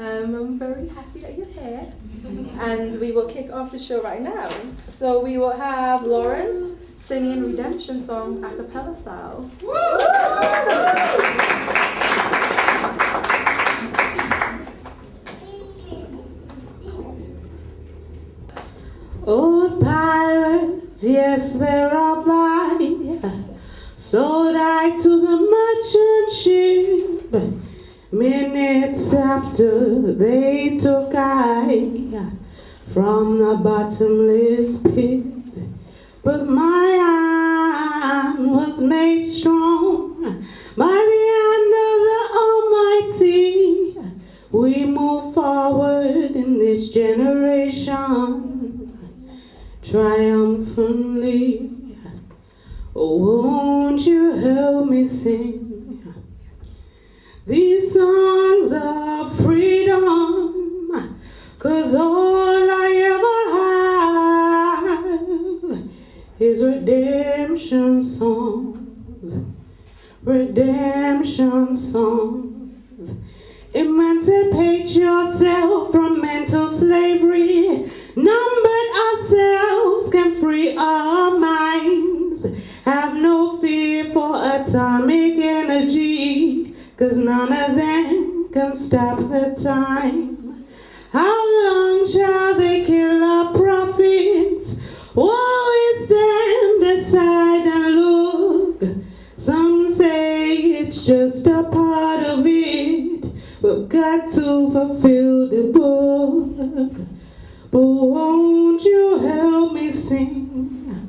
I'm very happy that you're here. And we will kick off the show right now. So we will have Lauryn singing Redemption Song a cappella style. Old pirates, yes, they're all by, sold I to the merchant ship. Minutes after they took I from the bottomless pit. But my hand was made strong by the hand of the Almighty. We move forward in this generation triumphantly. Oh, won't you help me sing these songs of freedom? 'Cause all I ever have is redemption songs, redemption songs. Emancipate yourself from mental slavery. None but ourselves can free our minds. Have no fear for atomic energy, 'cause none of them can stop the time. How long shall they kill our prophets while we stand aside and look? Some say it's just a part of it. We've got to fulfill the book. But won't you help me sing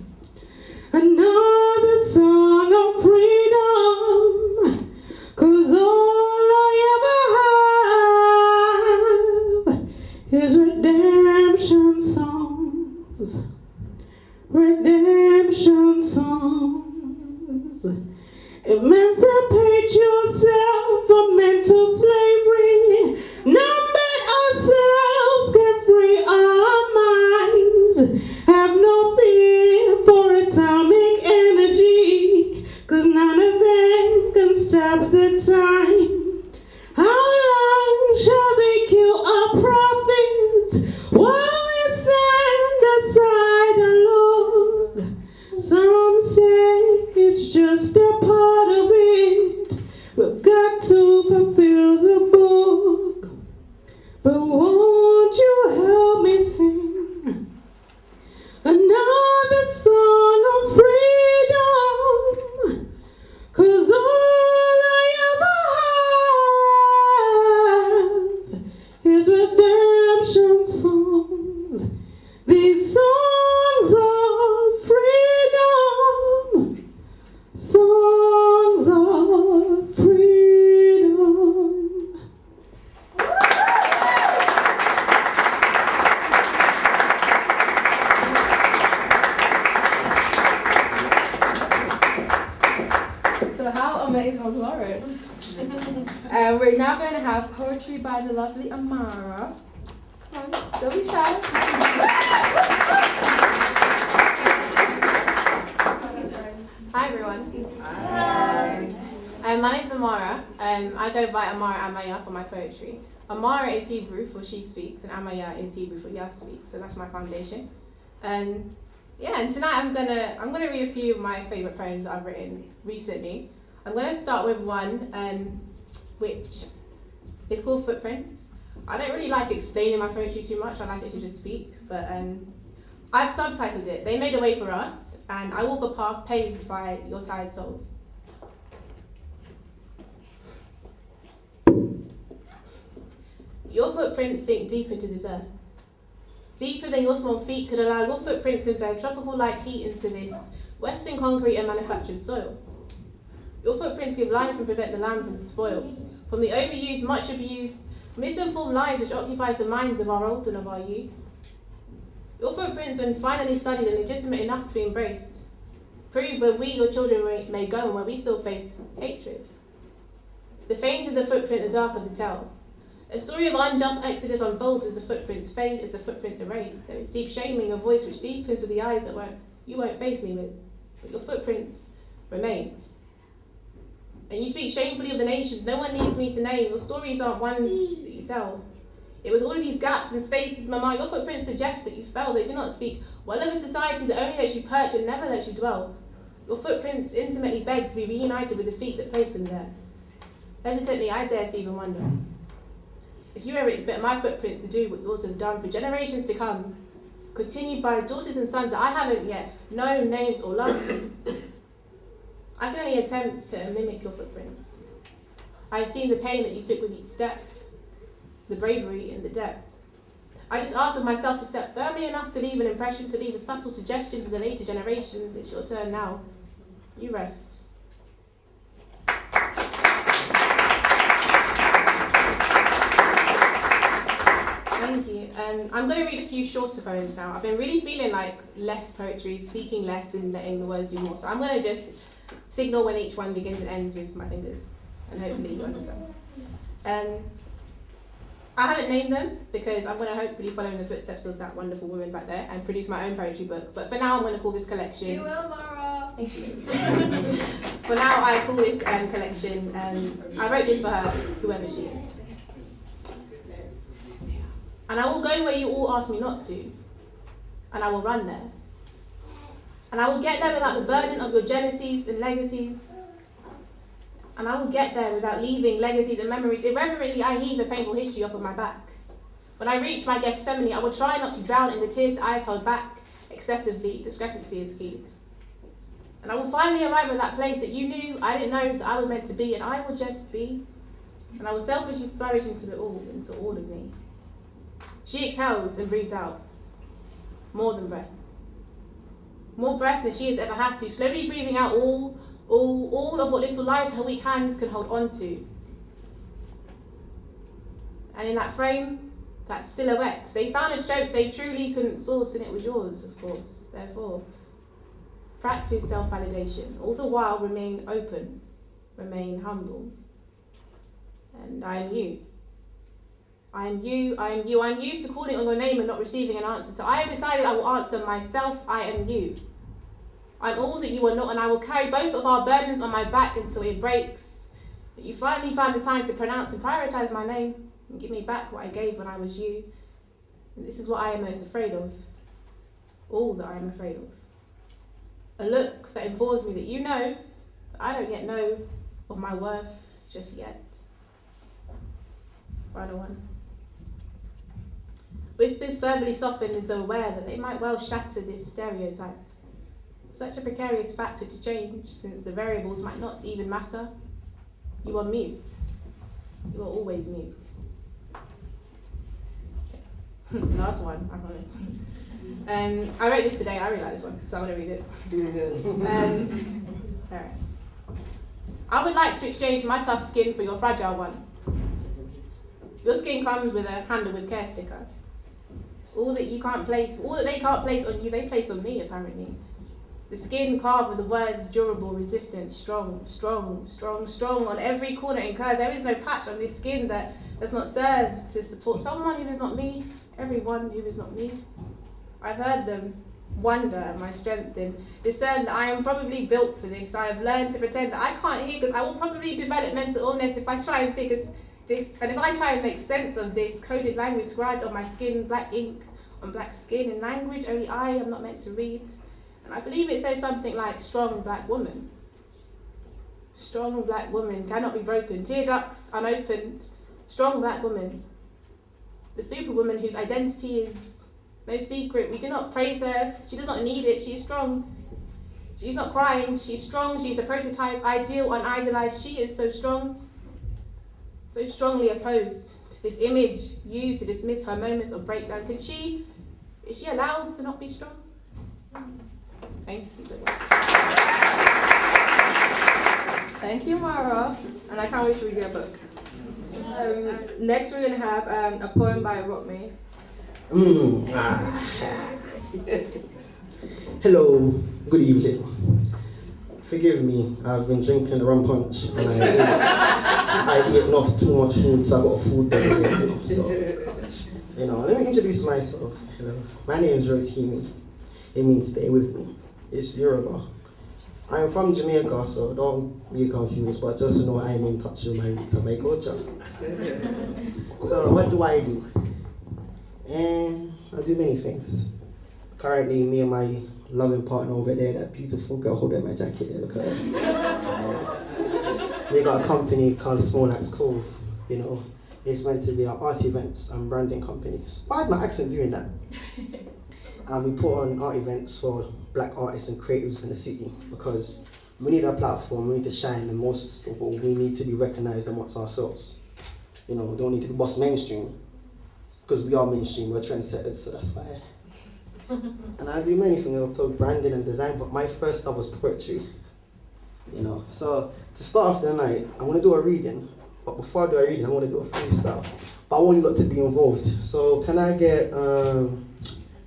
another song of freedom? 'Cause all I ever have is redemption songs, redemption songs. Emancipate yourself from mental slavery. None but ourselves can free our minds. Have no fear for atomic energy, 'cause none of them can stop the time. How long shall they kill our prophets while we stand aside and look? Some say it's just a part of it. We've got to fulfill the book. But won't you help me sing another song of freedom? 'Cause all I ever have is redemption songs. These songs of freedom, songs of freedom. So how amazing was Lauryn? We're now going to have poetry by the lovely Amara. Come on, don't be shy. Hi everyone. Hi. My name's Amara. I go by Amara Amaya for my poetry. Amara is Hebrew for she speaks, and Amaya is Hebrew for Yah speaks. So that's my foundation. And tonight I'm gonna read a few of my favorite poems I've written recently. I'm gonna start with one which is called Footprints. I don't really like explaining my poetry too much. I like it to just speak, but I've subtitled it. They made a way for us, and I walk a path paved by your tired souls. Your footprints sink deep into this earth. Deeper than your small feet could allow your footprints embed tropical-like heat into this Western concrete and manufactured soil. Your footprints give life and prevent the land from spoil, from the overused, much abused, misinformed lies which occupies the minds of our old and of our youth. Your footprints, when finally studied and legitimate enough to be embraced, prove where we, your children, may go and where we still face hatred. The fainter the footprint, the darker the tale. A story of unjust exodus unfolds as the footprints fade, as the footprints erase. There is deep shame in your voice which deepens with the eyes that you won't face me with, but your footprints remain. And you speak shamefully of the nations no one needs me to name. Your stories aren't ones that you tell. Yet with all of these gaps and spaces, Mama, your footprints suggest that you fell. They do not speak well of a society that only lets you perch and never lets you dwell. Your footprints intimately beg to be reunited with the feet that placed them there. Hesitantly, I dare to even wonder if you ever expect my footprints to do what yours have done for generations to come, continued by daughters and sons that I haven't yet known, named, or loved. I can only attempt to mimic your footprints. I have seen the pain that you took with each step, the bravery and the depth. I just ask of myself to step firmly enough to leave an impression, to leave a subtle suggestion for the later generations. It's your turn now. You rest. Thank you. I'm going to read a few shorter poems now. I've been really feeling like less poetry, speaking less and letting the words do more. So I'm going to just signal when each one begins and ends with my fingers, and hopefully you understand. I haven't named them because I'm going to hopefully follow in the footsteps of that wonderful woman back there and produce my own poetry book. But for now, I'm going to call this collection. You will, Amara. Thank you. For now, I call this collection. I wrote this for her, whoever she is. And I will go where you all ask me not to, and I will run there. And I will get there without the burden of your jealousies and legacies. And I will get there without leaving legacies and memories. Irreverently, I heave a painful history off of my back. When I reach my Gethsemane, I will try not to drown in the tears I have held back. Excessively, discrepancy is key. And I will finally arrive at that place that you knew I didn't know that I was meant to be, and I will just be. And I will selfishly flourish into it all, into all of me. She exhales and breathes out. More than breath. More breath than she has ever had to, slowly breathing out all of what little life her weak hands can hold on to. And in that frame, that silhouette, they found a strength they truly couldn't source, and it was yours, of course. Therefore, practice self-validation. All the while, remain open, remain humble. And I am you. I am you, I am you. I'm used to calling on your name and not receiving an answer. So I have decided I will answer myself, I am you. I'm all that you are not, and I will carry both of our burdens on my back until it breaks. But you finally found the time to pronounce and prioritize my name and give me back what I gave when I was you. And this is what I am most afraid of. All that I am afraid of. A look that informs me that you know that I don't yet know of my worth just yet. Final one. Whispers verbally softened as though aware that they might well shatter this stereotype. Such a precarious factor to change, since the variables might not even matter. You are mute. You are always mute. Last one, I promise. I wrote this today. I really like this one, so I'm going to read it. Doing good. All right. I would like to exchange my tough skin for your fragile one. Your skin comes with a handle with care sticker. All that they can't place on you, they place on me, apparently. The skin carved with the words durable, resistant, strong, strong, strong, strong on every corner and curve. There is no patch on this skin that does not serve to support someone who is not me, everyone who is not me. I've heard them wonder at my strength and discern that I am probably built for this. I have learned to pretend that I can't hear because I will probably develop mental illness if I try and figure this, and if I try and make sense of this coded language scribed on my skin, black ink on black skin, in language only I am not meant to read. And I believe it says something like strong black woman. Strong black woman cannot be broken. Tear ducts unopened. Strong black woman. the superwoman whose identity is no secret. We do not praise her. She does not need it. She is strong. She's not crying. She's strong. She's a prototype, ideal, unidealized. She is so strong, so strongly opposed to this image used to dismiss her moments of breakdown. Is she allowed to not be strong? Thank you so much. Thank you, Mara. And I can't wait to read your book. Next, we're going to have a poem by Rotimi. Hello, good evening. Forgive me, I've been drinking rum punch and I ate enough too much food, so I got a food belly. So, let me introduce myself. My name is Rotimi. It means stay with me. It's Yoruba. I'm from Jamaica, so don't be confused, but just know I'm in touch with my roots and my culture. So what do? I do many things. Currently, me and my loving partner over there, that beautiful girl holding my jacket there, look at her. We got a company called Small Axe Cove, It's meant to be our art events and branding companies. Why is my accent doing that? And we put on art events for black artists and creatives in the city because we need a platform, we need to shine, and most of all, we need to be recognized amongst ourselves. We don't need to be boss mainstream because we are mainstream, we're trendsetters, so that's why. And I do many things, branding and design, but my first love was poetry. So to start off the night, I want to do a reading, but before I do a reading, I want to do a freestyle. But I want you lot to be involved. So can I get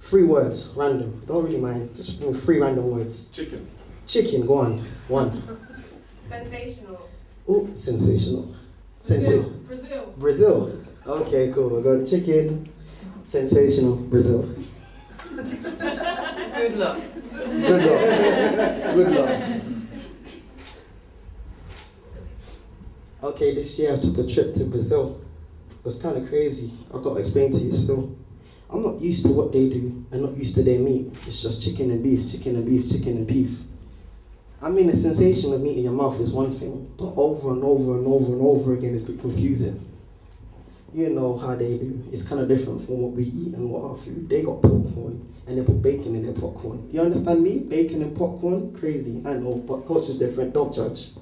3 words, random? Don't really mind, just 3 random words. Chicken, go on. 1. Sensational. Oh, sensational. Brazil. Okay, cool. We got chicken, sensational, Brazil. Good luck. Good luck. Okay, this year I took a trip to Brazil. It was kind of crazy. I've got to explain to you still. I'm not used to what they do and not used to their meat. It's just chicken and beef, chicken and beef, chicken and beef. I mean, the sensation of meat in your mouth is one thing, but over and over and over and over again is a bit confusing. You know how they do. It's kind of different from what we eat and what our food. They got popcorn and they put bacon in their popcorn. Do you understand me? Bacon and popcorn? Crazy, I know, but culture's different, don't judge.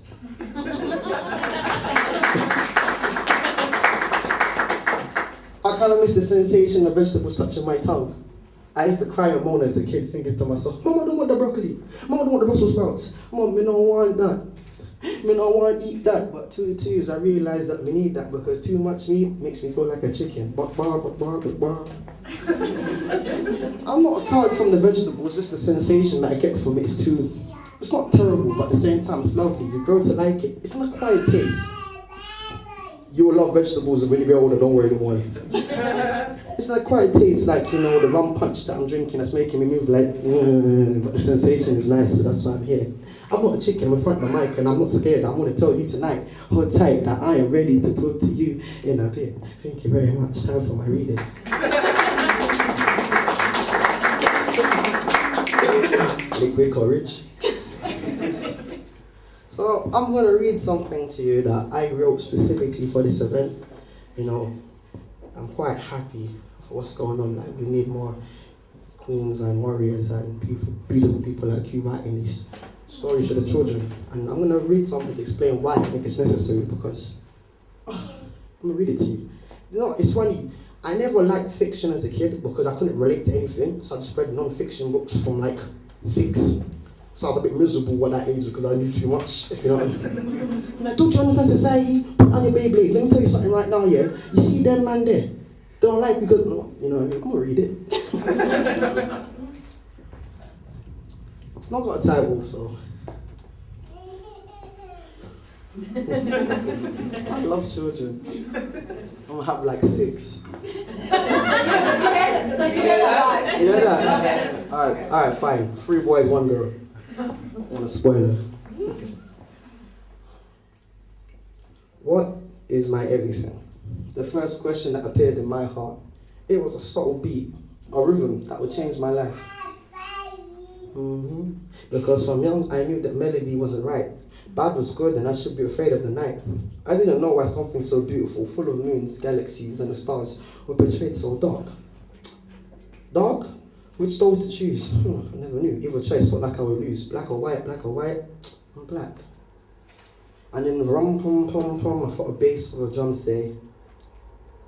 I kind of miss the sensation of vegetables touching my tongue. I used to cry and moan as a kid, thinking to myself, Mama, I don't want the broccoli. Mama, I don't want the Brussels sprouts. Mom, I don't want that. I don't want to eat that. But to I realised that we need that because too much meat makes me feel like a chicken. I'm not a coward from the vegetables, just the sensation that I get from it is too... It's not terrible, but at the same time, it's lovely. You grow to like it. It's an acquired taste. You will love vegetables when you get older, don't worry, don't worry. It's an acquired taste, like, the rum punch that I'm drinking that's making me move like, but the sensation is nice, so that's why I'm here. I'm not a chicken, I'm in front of the mic, and I'm not scared. I want to tell you tonight, hold tight, that I am ready to talk to you in a bit. Thank you very much. Time for my reading. Liquid courage. So I'm going to read something to you that I wrote specifically for this event. I'm quite happy for what's going on. Like, we need more queens and warriors and beautiful people like you writing these stories for the children. And I'm going to read something to explain why I think it's necessary because... I'm going to read it to you. It's funny. I never liked fiction as a kid because I couldn't relate to anything. So I just read non-fiction books from like 6. So I was a bit miserable at that age because I knew too much, if you know what I mean. Like, don't you understand society? Put on your Beyblade. Let me tell you something right now, yeah? You see them man there? They don't like because, you know what I mean? I'm gonna read it. It's not got a title, so. I love children. I'm gonna have like 6. You hear that? Alright, fine. 3 boys, 1 girl. I want a spoiler. What is my everything? The first question that appeared in my heart. It was a subtle beat, a rhythm that would change my life. Because from young, I knew that melody wasn't right. Bad was good and I should be afraid of the night. I didn't know why something so beautiful, full of moons, galaxies and the stars, were portrayed so dark. Dark? Which door to choose? I never knew. Either choice felt like I would lose. Black or white, I'm black. And then rum pum pum pum, I thought a bass or a drum say.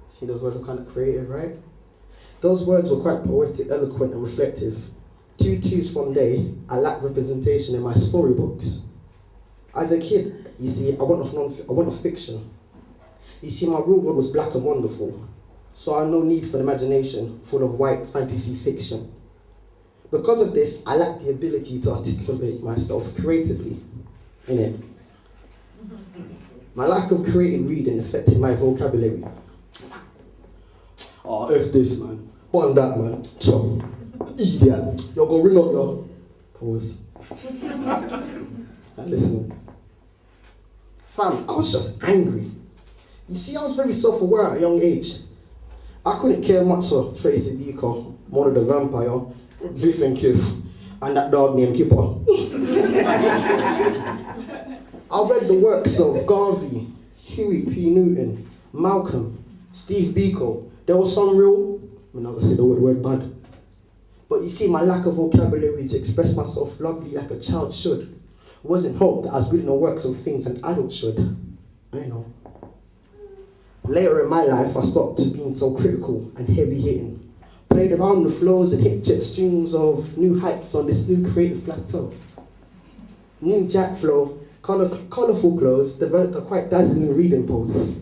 See, those words are kind of creative, right? Those words were quite poetic, eloquent and reflective. 2 2s from day, I lacked representation in my storybooks. As a kid, you see, I went off fiction. You see, my real world was black and wonderful, so I had no need for an imagination full of white fantasy fiction. Because of this, I lacked the ability to articulate myself creatively in it. My lack of creative reading affected my vocabulary. Oh, F this, man. Bun that, man. So, idiot. You're gonna ring up your... Pause. Now listen. Fam, I was just angry. You see, I was very self-aware at a young age. I couldn't care much for Tracy Beaker, Mona the Vampire, Biff and Kiff, and that dog named Kipper. I read the works of Garvey, Huey P. Newton, Malcolm, Steve Biko. There was some real, I'm not gonna say the word bad. But you see, my lack of vocabulary to express myself lovely like a child should wasn't hope that I was reading the works of things an adult should. I know. Later in my life, I stopped being so critical and heavy-hitting. Played around the flows and hit jet streams of new heights on this new creative plateau. New jack flow, colourful clothes, developed a quite dazzling reading pose.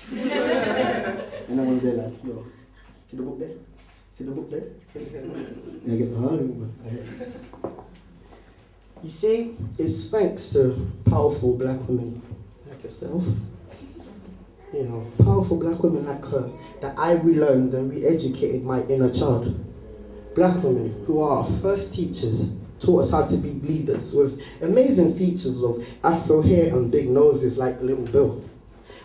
And I was there like, yo, see the book there? See the book there? Yeah, I get the hard one. You see, it's thanks to powerful black women like yourself, you know, powerful black women like her, that I relearned and re-educated my inner child. Black women who are our first teachers taught us how to be leaders with amazing features of afro hair and big noses like Little Bill.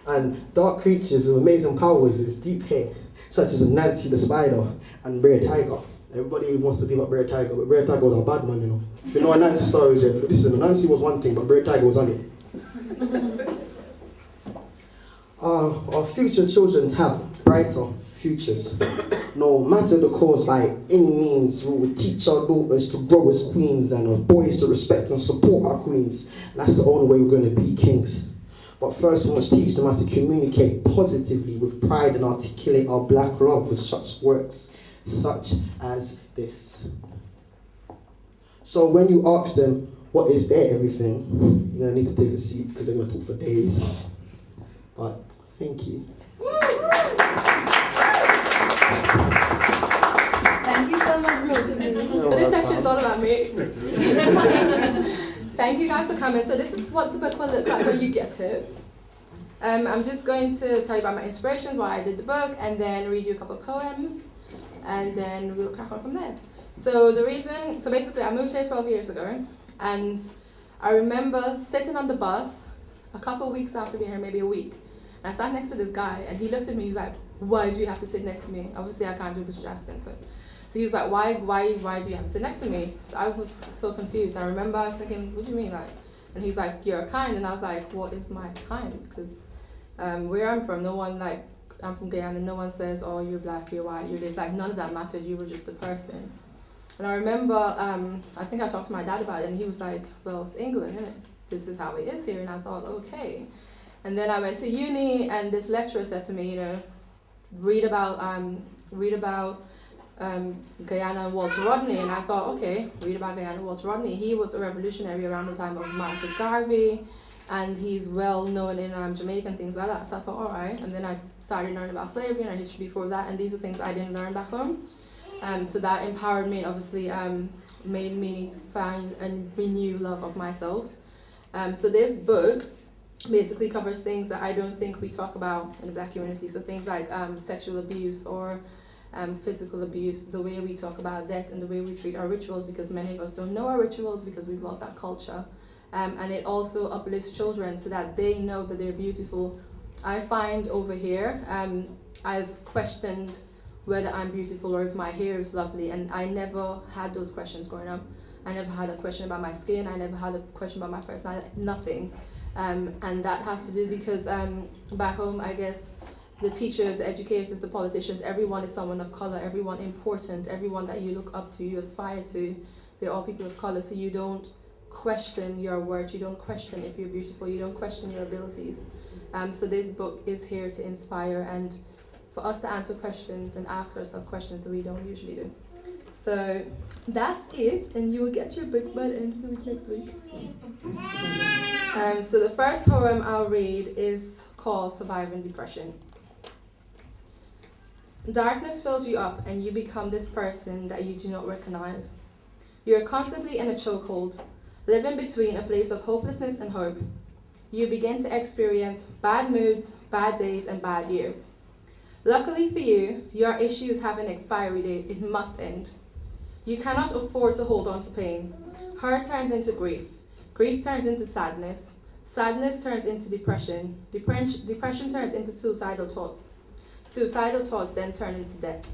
And dark creatures with amazing powers is deep hair, such as Nancy the Spider and Bear Tiger. Everybody wants to give up Bear Tiger, but Bear Tiger was a bad man, you know. If you know a Nancy story, listen, Nancy was one thing, but Bear Tiger was on it. Our future children have brighter futures. No matter the cause, by any means, we will teach our daughters to grow as queens and our boys to respect and support our queens. That's the only way we're going to be kings. But first, we must teach them how to communicate positively with pride and articulate our black love with such works, such as this. So when you ask them, what is their everything, you're going to need to take a seat because they're going to talk for days. But thank you. Thank you so much, Rotimi. This section is all about me. Thank you guys for coming. So this is what the book will look like when you get it. I'm just going to tell you about my inspirations, why I did the book, and then read you a couple of poems, and then we'll crack on from there. So basically I moved here 12 years ago, and I remember sitting on the bus a couple of weeks after being here, maybe a week, and I sat next to this guy, and he looked at me, he was like, why do you have to sit next to me? Obviously I can't do a British accent, so he was like, why do you have to sit next to me? So I was so confused. I remember I was thinking, what do you mean? And he's like, you're kind. And I was like, what is my kind? Because where I'm from, I'm from Guyana, no one says, oh, you're black, you're white, you're this. Like, none of that mattered. You were just a person. And I remember, I think I talked to my dad about it, and he was like, well, it's England, isn't it? This is how it is here. And I thought, okay. And then I went to uni, and this lecturer said to me, read about Guyana and Walter Rodney, and I thought, okay, read about Guyana and Walter Rodney. He was a revolutionary around the time of Marcus Garvey, and he's well known in Jamaica and things like that. So I thought, all right. And then I started learning about slavery and our history before that, and these are things I didn't learn back home. So that empowered me, and obviously made me find and renew love of myself. So this book basically covers things that I don't think we talk about in the black community. So things like sexual abuse or physical abuse, the way we talk about death and the way we treat our rituals, because many of us don't know our rituals because we've lost that culture. And it also uplifts children so that they know that they're beautiful. I find over here, I've questioned whether I'm beautiful or if my hair is lovely, and I never had those questions growing up. I never had a question about my skin. I never had a question about my personality. Nothing. And that has to do because back home, I guess, the teachers, the educators, the politicians, everyone is someone of color, everyone important, everyone that you look up to, you aspire to, they're all people of color, so you don't question your worth, you don't question if you're beautiful, you don't question your abilities. So this book is here to inspire and for us to answer questions and ask ourselves questions that we don't usually do. So that's it, and you will get your books by the end of the week next week. So the first poem I'll read is called Surviving Depression. Darkness fills you up and you become this person that you do not recognize. You are constantly in a chokehold, living between a place of hopelessness and hope. You begin to experience bad moods, bad days, and bad years. Luckily for you, your issues have an expiry date. It must end. You cannot afford to hold on to pain. Hurt turns into grief. Grief turns into sadness. Sadness turns into depression. Depression turns into suicidal thoughts. Suicidal thoughts then turn into debt.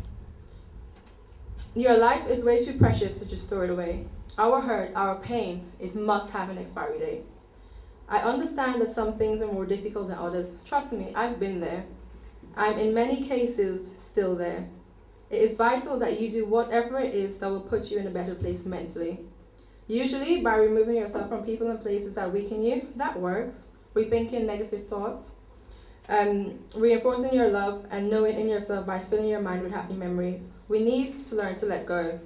Your life is way too precious to just throw it away. Our hurt, our pain, it must have an expiry date. I understand that some things are more difficult than others. Trust me, I've been there. I'm in many cases still there. It is vital that you do whatever it is that will put you in a better place mentally. Usually by removing yourself from people and places that weaken you, that works. Rethinking negative thoughts. Reinforcing your love and knowing in yourself by filling your mind with happy memories. We need to learn to let go.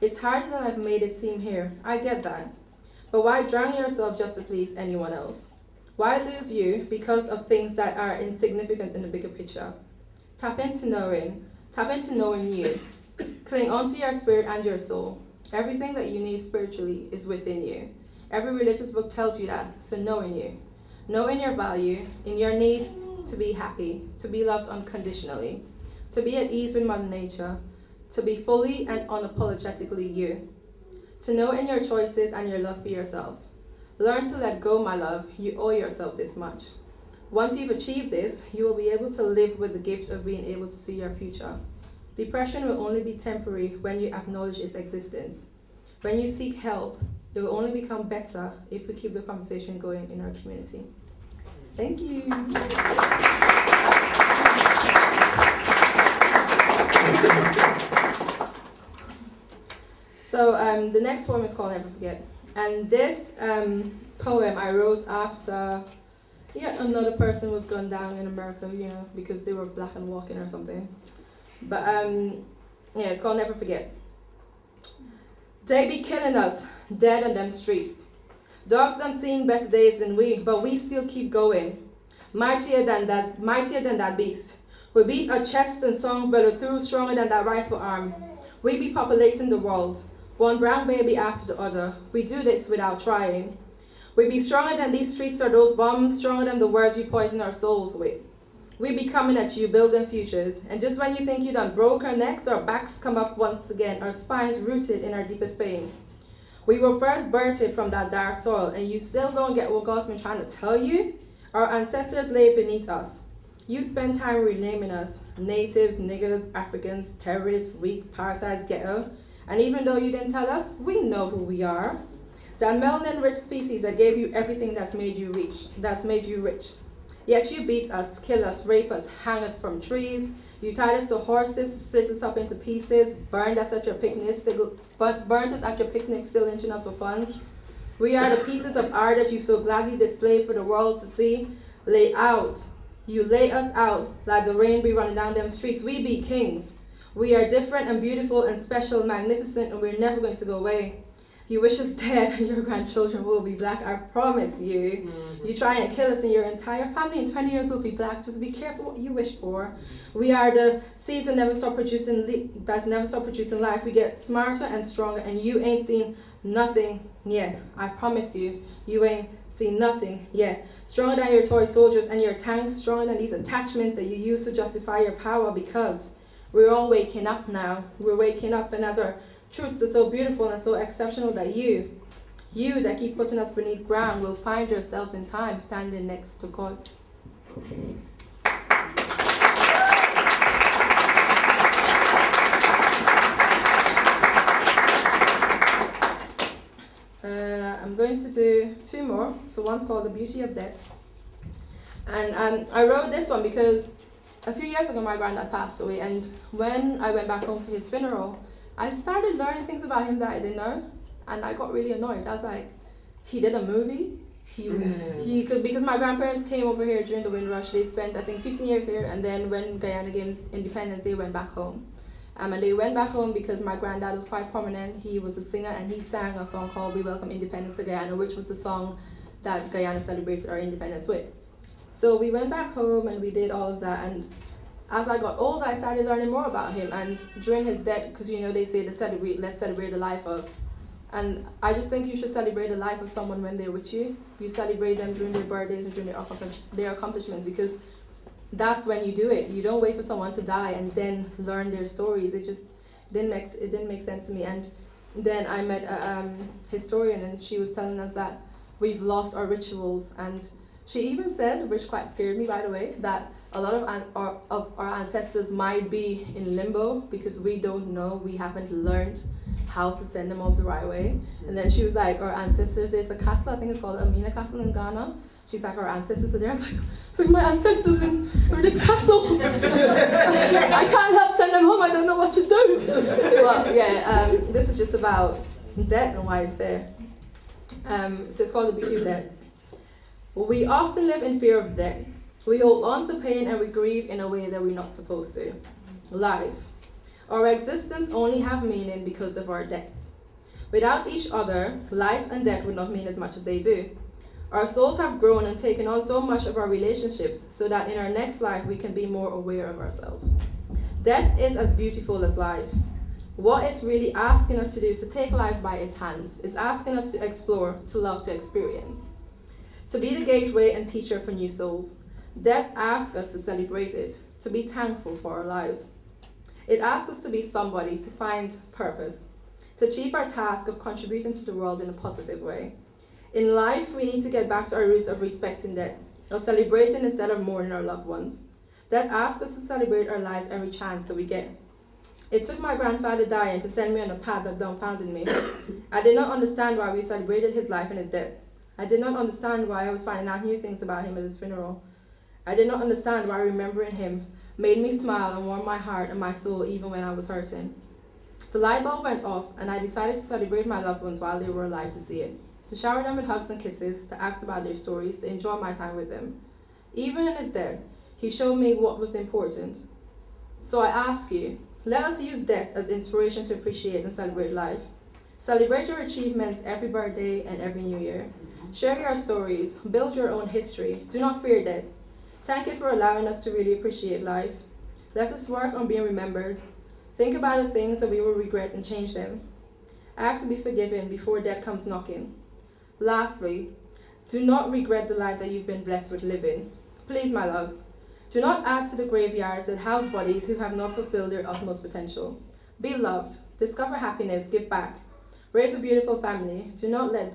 It's harder than I've made it seem here. I get that. But why drown yourself just to please anyone else? Why lose you because of things that are insignificant in the bigger picture? Tap into knowing you. Cling onto your spirit and your soul. Everything that you need spiritually is within you. Every religious book tells you that, so know in you. Know in your value, in your need to be happy, to be loved unconditionally, to be at ease with Mother Nature, to be fully and unapologetically you, to know in your choices and your love for yourself. Learn to let go, my love. You owe yourself this much. Once you've achieved this, you will be able to live with the gift of being able to see your future. Depression will only be temporary when you acknowledge its existence. When you seek help, it will only become better if we keep the conversation going in our community. Thank you. So the next poem is called Never Forget. And this poem I wrote after another person was gunned down in America, because they were black and walking or something. But it's called Never Forget. They be killing us, dead on them streets. Dogs done seen better days than we, but we still keep going. Mightier than that beast. We beat our chests and songs better through, stronger than that rifle arm. We be populating the world, one brown baby after the other. We do this without trying. We be stronger than these streets or those bombs, stronger than the words you poison our souls with. We be coming at you, building futures. And just when you think you done broke our necks, our backs come up once again, our spines rooted in our deepest pain. We were first birthed from that dark soil, and you still don't get what God's been trying to tell you? Our ancestors lay beneath us. You spend time renaming us, natives, niggers, Africans, terrorists, weak, parasites, ghetto. And even though you didn't tell us, we know who we are. That melanin-rich species that gave you everything that's made you rich. Yet you beat us, kill us, rape us, hang us from trees. You tied us to horses, split us up into pieces, burned us at your picnic, still lynching us for fun. We are the pieces of art that you so gladly display for the world to see. You lay us out like the rain be running down them streets. We be kings. We are different and beautiful and special, magnificent, and we're never going to go away. You wish us dead and your grandchildren will be black, I promise you. Mm-hmm. You try and kill us and your entire family in 20 years will be black. Just be careful what you wish for. We are the seeds that never stop producing life. We get smarter and stronger, and you ain't seen nothing yet. I promise you, you ain't seen nothing yet. Stronger than your toy soldiers and your tanks, stronger than these attachments that you use to justify your power, because we're all waking up now. We're waking up, and as our truths are so beautiful and so exceptional that you that keep putting us beneath ground will find yourselves in time standing next to God. going to do 2 more. So one's called The Beauty of Death. And I wrote this one because a few years ago my granddad passed away, and when I went back home for his funeral, I started learning things about him that I didn't know, and I got really annoyed. I was like, he did a movie? He could, because my grandparents came over here during the Windrush. They spent, I think, 15 years here, and then when Guyana gained independence, they went back home. And they went back home because my granddad was quite prominent. He was a singer, and he sang a song called We Welcome Independence to Guyana, which was the song that Guyana celebrated our independence with. So we went back home and we did all of that, and as I got older, I started learning more about him. And during his death, because you know they say let's celebrate the life of, and I just think you should celebrate the life of someone when they're with you. You celebrate them during their birthdays and during their accomplishments, because that's when you do it. You don't wait for someone to die and then learn their stories. It just didn't make sense to me. And then I met a historian, and she was telling us that we've lost our rituals. And she even said, which quite scared me by the way, that a lot of our ancestors might be in limbo because we don't know, we haven't learned how to send them off the right way. And then she was like, our ancestors, there's a castle, I think it's called Amina Castle in Ghana. She's like, our ancestors are there. I was like, it's like my ancestors in this castle. I can't help send them home, I don't know what to do. But yeah, this is just about death and why it's there. So it's called The Beauty of Death. We often live in fear of death. We hold on to pain and we grieve in a way that we're not supposed to. Life. Our existence only have meaning because of our deaths. Without each other, life and death would not mean as much as they do. Our souls have grown and taken on so much of our relationships so that in our next life we can be more aware of ourselves. Death is as beautiful as life. What it's really asking us to do is to take life by its hands. It's asking us to explore, to love, to experience. To be the gateway and teacher for new souls. Death asks us to celebrate it, to be thankful for our lives. It asks us to be somebody, to find purpose, to achieve our task of contributing to the world in a positive way. In life, we need to get back to our roots of respecting death, of celebrating instead of mourning our loved ones. Death asks us to celebrate our lives every chance that we get. It took my grandfather dying to send me on a path that dumbfounded me. I did not understand why we celebrated his life and his death. I did not understand why I was finding out new things about him at his funeral. I did not understand why remembering him made me smile and warm my heart and my soul even when I was hurting. The light bulb went off, and I decided to celebrate my loved ones while they were alive to see it. To shower them with hugs and kisses, to ask about their stories, to enjoy my time with them. Even in his death, he showed me what was important. So I ask you, let us use death as inspiration to appreciate and celebrate life. Celebrate your achievements every birthday and every new year. Share your stories, build your own history. Do not fear death. Thank you for allowing us to really appreciate life. Let us work on being remembered. Think about the things that we will regret and change them. Ask to be forgiven before death comes knocking. Lastly, do not regret the life that you've been blessed with living. Please, my loves, do not add to the graveyards that house bodies who have not fulfilled their utmost potential. Be loved, discover happiness, give back. Raise a beautiful family. Do not let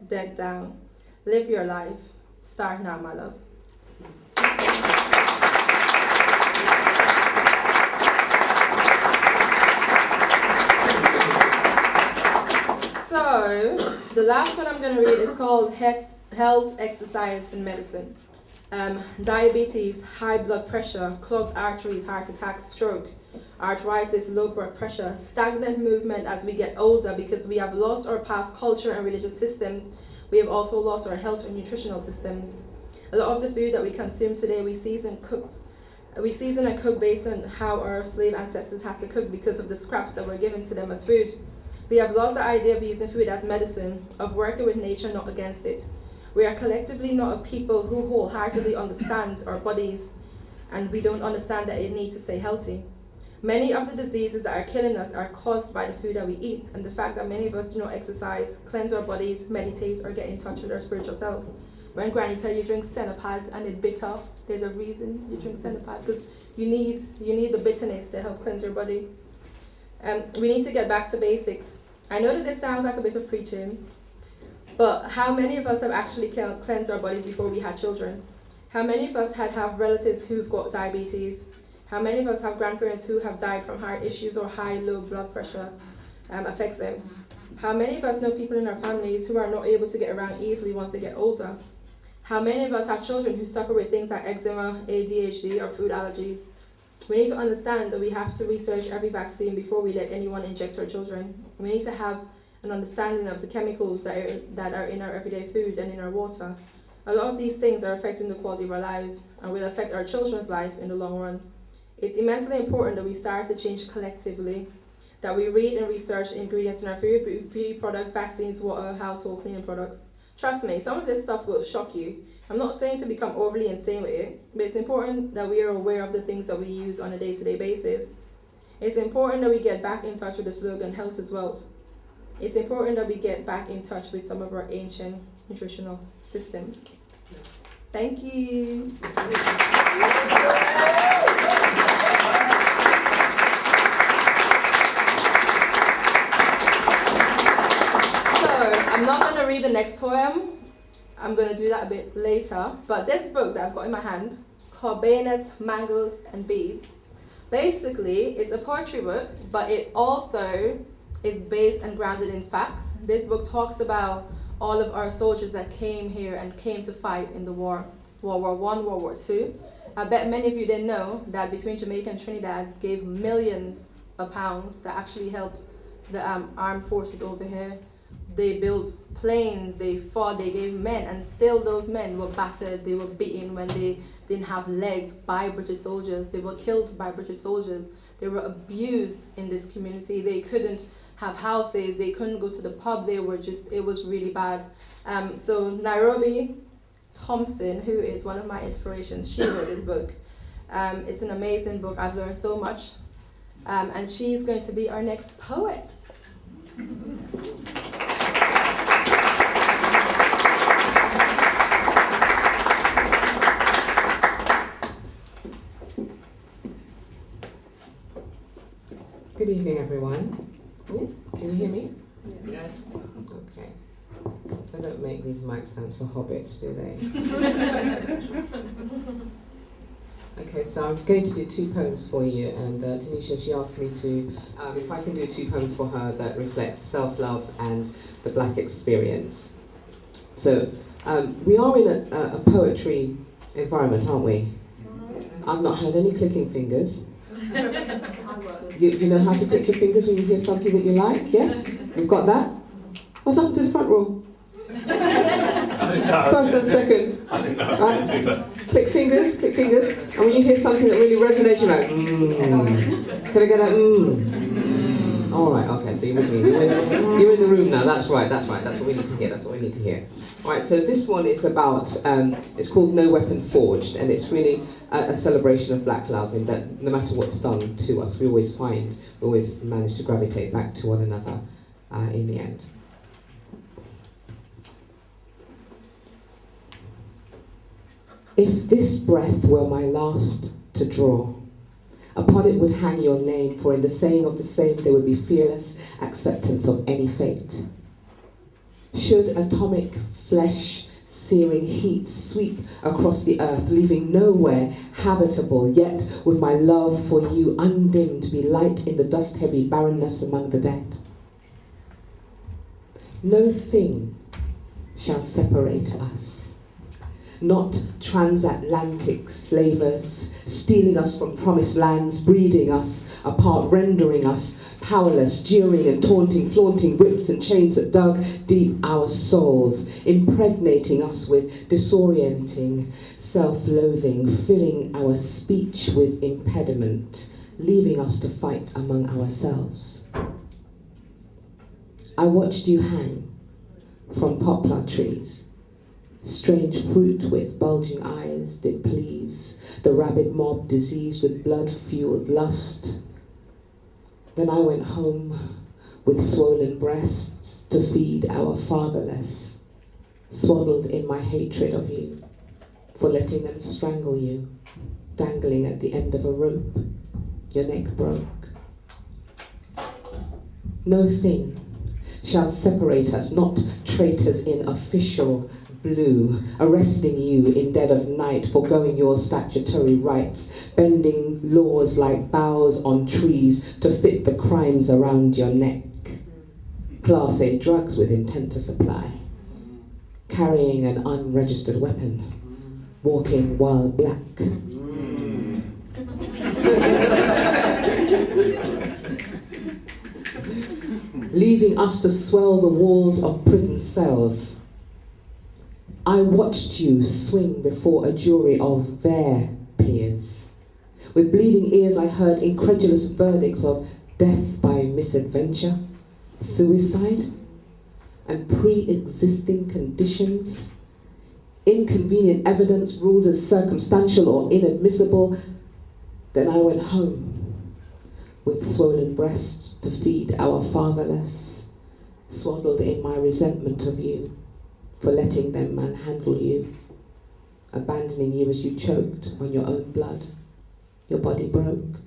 death down. Live your life. Start now, my loves. So, the last one I'm going to read is called Health, Exercise, and Medicine. Diabetes, high blood pressure, clogged arteries, heart attacks, stroke, arthritis, low blood pressure, stagnant movement as we get older because we have lost our past culture and religious systems. We have also lost our health and nutritional systems. A lot of the food that we consume today, we season and cook based on how our slave ancestors had to cook because of the scraps that were given to them as food. We have lost the idea of using food as medicine, of working with nature, not against it. We are collectively not a people who wholeheartedly understand our bodies, and we don't understand that it needs to stay healthy. Many of the diseases that are killing us are caused by the food that we eat, and the fact that many of us do not exercise, cleanse our bodies, meditate, or get in touch with our spiritual selves. When Granny tell you drink Senapad and it bitter, there's a reason you drink Senapad, because you need the bitterness to help cleanse your body. We need to get back to basics. I know that this sounds like a bit of preaching, but how many of us have actually cleansed our bodies before we had children? How many of us have relatives who've got diabetes? How many of us have grandparents who have died from heart issues or high, low blood pressure affects them? How many of us know people in our families who are not able to get around easily once they get older? How many of us have children who suffer with things like eczema, ADHD, or food allergies? We need to understand that we have to research every vaccine before we let anyone inject our children. We need to have an understanding of the chemicals that are in our everyday food and in our water. A lot of these things are affecting the quality of our lives and will affect our children's life in the long run. It's immensely important that we start to change collectively, that we read and research ingredients in our food, beauty products, vaccines, water, household cleaning products. Trust me, some of this stuff will shock you. I'm not saying to become overly insane with it, but it's important that we are aware of the things that we use on a day-to-day basis. It's important that we get back in touch with the slogan, health is wealth. It's important that we get back in touch with some of our ancient nutritional systems. Thank you. I'm not going to read the next poem. I'm going to do that a bit later. But this book that I've got in my hand, called Bayonets, Mangoes, and Beads, basically it's a poetry book, but it also is based and grounded in facts. This book talks about all of our soldiers that came here and came to fight in the war. World War I, World War II. I bet many of you didn't know that between Jamaica and Trinidad gave millions of pounds to actually help the armed forces over here. They built planes, they fought, they gave men, and still those men were battered, they were beaten when they didn't have legs by British soldiers, they were killed by British soldiers, they were abused in this community, they couldn't have houses, they couldn't go to the pub, it was really bad. So Nairobi Thompson, who is one of my inspirations, she wrote this book. It's an amazing book, I've learned so much, and she's going to be our next poet. Good evening, everyone. Ooh, can you hear me? Yes. Okay. They don't make these mic stands for hobbits, do they? Okay, so I'm going to do 2 poems for you, and Tanisha, she asked me to, if I can do 2 poems for her that reflect self-love and the Black experience. So, we are in a poetry environment, aren't we? I've not heard any clicking fingers. You know how to click your fingers when you hear something that you like? Yes? You've got that? What happened to the front row? First and second. Right? Click fingers, and when you hear something that really resonates, you're like, Can I get a All right, okay, so you're with me. You're in the room now, that's right, that's what we need to hear, All right, so this one is about, it's called No Weapon Forged, and it's really a celebration of Black love in that no matter what's done to us, we always manage to gravitate back to one another in the end. If this breath were my last to draw, upon it would hang your name, for in the saying of the same there would be fearless acceptance of any fate. Should atomic flesh searing heat sweep across the earth, leaving nowhere habitable, yet would my love for you undimmed be light in the dust-heavy barrenness among the dead. No thing shall separate us. Not transatlantic slavers, stealing us from promised lands, breeding us apart, rendering us powerless, jeering and taunting, flaunting whips and chains that dug deep our souls, impregnating us with disorienting self-loathing, filling our speech with impediment, leaving us to fight among ourselves. I watched you hang from poplar trees. Strange fruit with bulging eyes did please the rabid mob diseased with blood-fueled lust. Then I went home with swollen breasts to feed our fatherless, swaddled in my hatred of you for letting them strangle you, dangling at the end of a rope, your neck broke. No thing shall separate us, not traitors in official blue, arresting you in dead of night, foregoing your statutory rights, bending laws like boughs on trees to fit the crimes around your neck. Class A drugs with intent to supply, carrying an unregistered weapon, walking while black. Leaving us to swell the walls of prison cells. I watched you swing before a jury of their peers. With bleeding ears I heard incredulous verdicts of death by misadventure, suicide, and pre-existing conditions. Inconvenient evidence ruled as circumstantial or inadmissible. Then I went home with swollen breasts to feed our fatherless, swaddled in my resentment of you for letting them manhandle you, abandoning you as you choked on your own blood. Your body broke.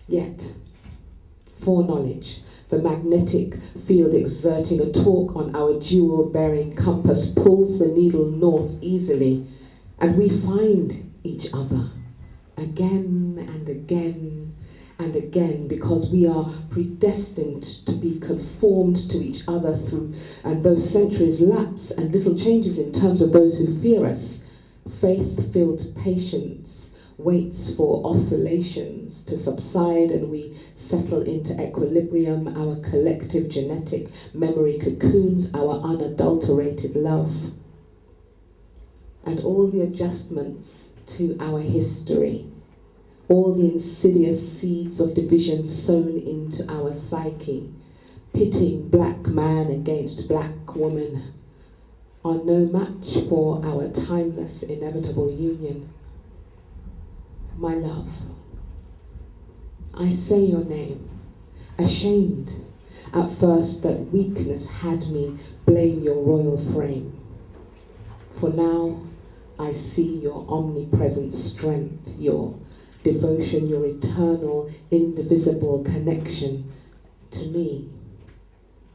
Yet, foreknowledge, the magnetic field exerting a torque on our jewel-bearing compass, pulls the needle north easily, and we find each other again and again and again, because we are predestined to be conformed to each other through, and those centuries lapse and little changes in terms of those who fear us. Faith-filled patience waits for oscillations to subside, and we settle into equilibrium, our collective genetic memory cocoons our unadulterated love. And all the adjustments to our history, all the insidious seeds of division sown into our psyche, pitting black man against black woman, are no match for our timeless, inevitable union. My love, I say your name, ashamed at first that weakness had me blame your royal frame. For now, I see your omnipresent strength, your devotion, your eternal, indivisible connection to me.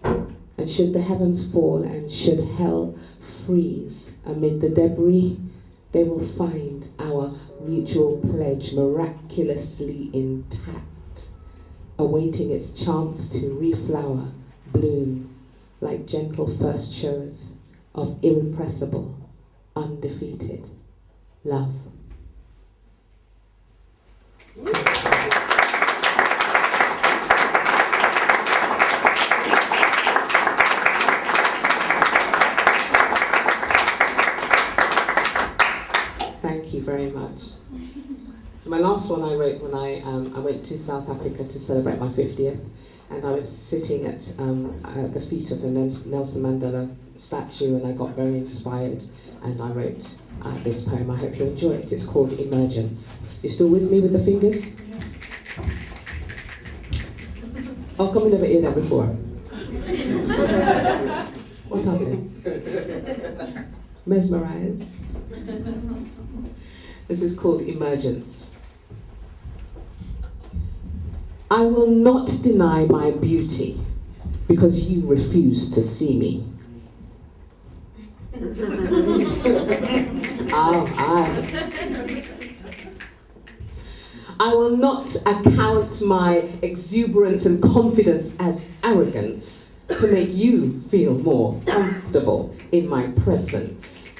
And should the heavens fall and should hell freeze amid the debris, they will find our mutual pledge miraculously intact, awaiting its chance to reflower, bloom, like gentle first shows of irrepressible, undefeated love. Thank you very much. So my last one I wrote when I went to South Africa to celebrate my 50th, and I was sitting at the feet of a Nelson Mandela statue, and I got very inspired, and I wrote this poem. I hope you enjoy it. It's called Emergence. You still with me with the fingers? How come we never heard that before? What happened? Mesmerized? This is called Emergence. I will not deny my beauty because you refuse to see me. I will not account my exuberance and confidence as arrogance to make you feel more comfortable in my presence.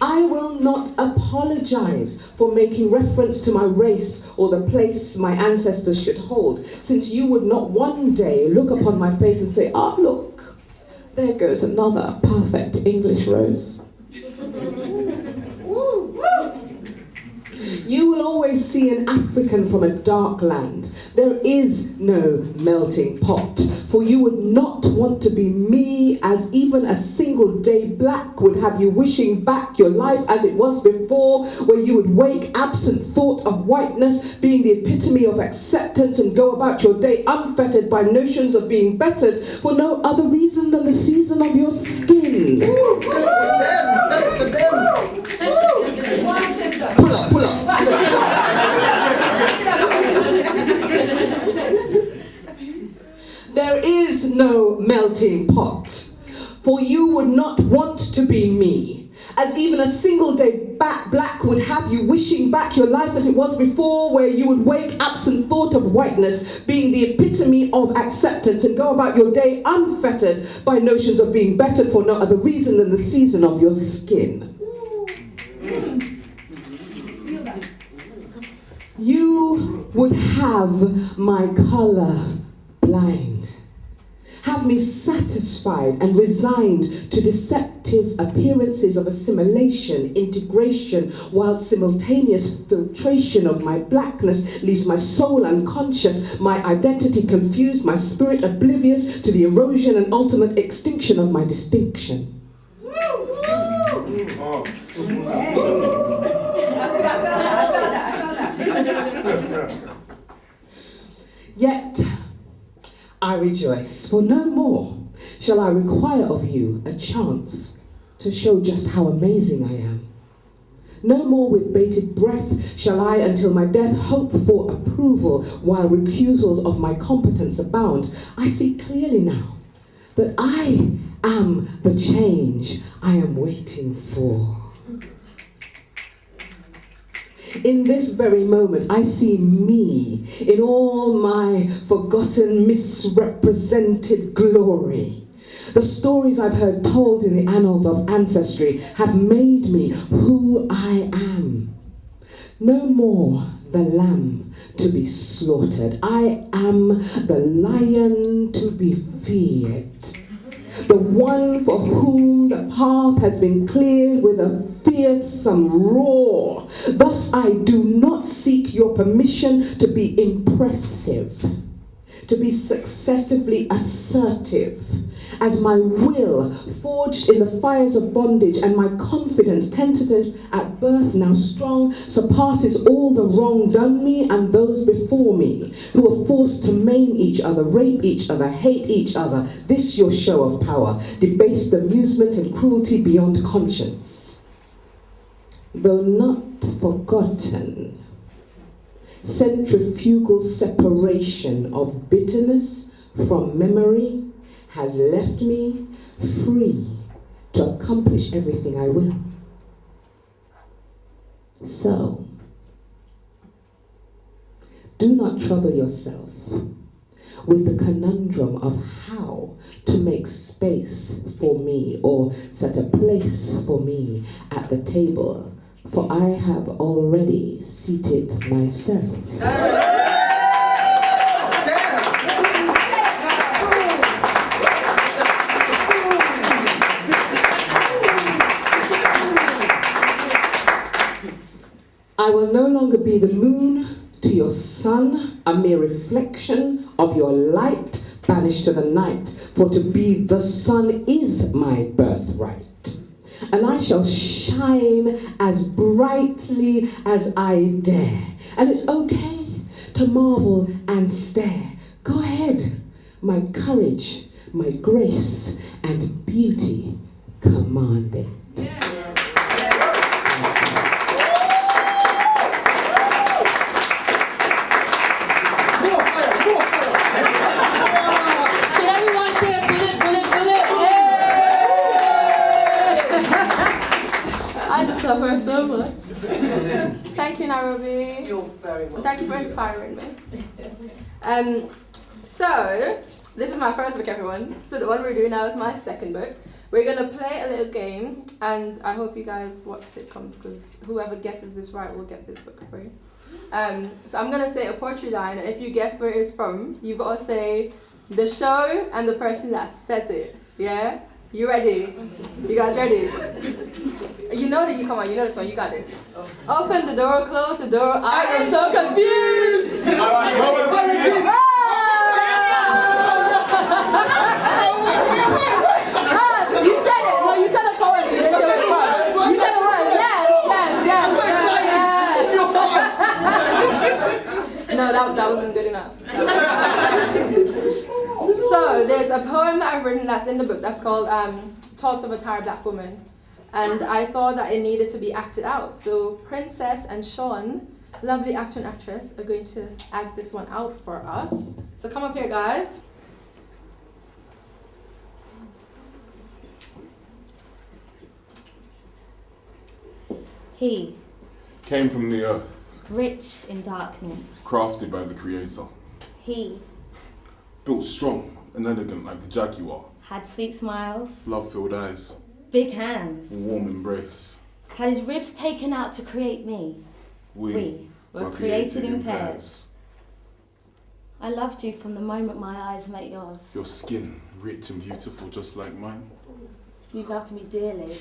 I will not apologize for making reference to my race or the place my ancestors should hold, since you would not one day look upon my face and say, "Ah, look, there goes another perfect English rose." You will always see an African from a dark land. There is no melting pot, for you would not want to be me, as even a single day black would have you wishing back your life as it was before, where you would wake absent thought of whiteness, being the epitome of acceptance, and go about your day unfettered by notions of being bettered for no other reason than the season of your skin. Pull up. There is no melting pot, for you would not want to be me, as even a single day back black would have you wishing back your life as it was before, where you would wake absent thought of whiteness, being the epitome of acceptance, and go about your day unfettered by notions of being bettered for no other reason than the season of your skin. You would have my color blind, have me satisfied and resigned to deceptive appearances of assimilation, integration, while simultaneous filtration of my blackness leaves my soul unconscious, my identity confused, my spirit oblivious to the erosion and ultimate extinction of my distinction. Yet I rejoice, for no more shall I require of you a chance to show just how amazing I am. No more with bated breath shall I until my death hope for approval, while recusals of my competence abound. I see clearly now that I am the change I am waiting for. In this very moment, I see me in all my forgotten, misrepresented glory. The stories I've heard told in the annals of ancestry have made me who I am. No more the lamb to be slaughtered. I am the lion to be feared. The one for whom the path has been cleared with a fearsome roar. Thus I do not seek your permission to be impressive, to be successively assertive, as my will, forged in the fires of bondage, and my confidence, tentative at birth, now strong, surpasses all the wrong done me and those before me, who were forced to maim each other, rape each other, hate each other. This your show of power, debased amusement and cruelty beyond conscience. Though not forgotten, centrifugal separation of bitterness from memory has left me free to accomplish everything I will. So, do not trouble yourself with the conundrum of how to make space for me or set a place for me at the table, for I have already seated myself. I will no longer be the moon to your sun, a mere reflection of your light banished to the night, for to be the sun is my birthright. And I shall shine as brightly as I dare. And it's okay to marvel and stare. Go ahead, my courage, my grace, and beauty command it. I just love her so much. Thank you, Nairobi. You're very welcome. Thank you for inspiring me. So, this is my first book, everyone. So the one we're doing now is my second book. We're going to play a little game, and I hope you guys watch sitcoms, because whoever guesses this right will get this book free. So I'm going to say a poetry line, and if you guess where it's from, you've got to say the show and the person that says it. Yeah? You ready? You guys ready? You know that you come on, you know this one, you got this. Open the door, close the door, I am so confused! You said it! No, you said a poem, you didn't say what it's from. You said a word, yes. No, that wasn't good enough. So, there's a poem that I've written that's in the book that's called Thoughts of a Tired Black Woman. And I thought that it needed to be acted out. So Princess and Sean, lovely actor and actress, are going to act this one out for us. So come up here, guys. He, came from the earth, rich in darkness. crafted by the Creator, He built strong and elegant like a jaguar, had sweet smiles, love-filled eyes, big hands, a warm embrace. had his ribs taken out to create me. We were created in pairs. I loved you from the moment my eyes met yours. Your skin, rich and beautiful just like mine. You loved me dearly.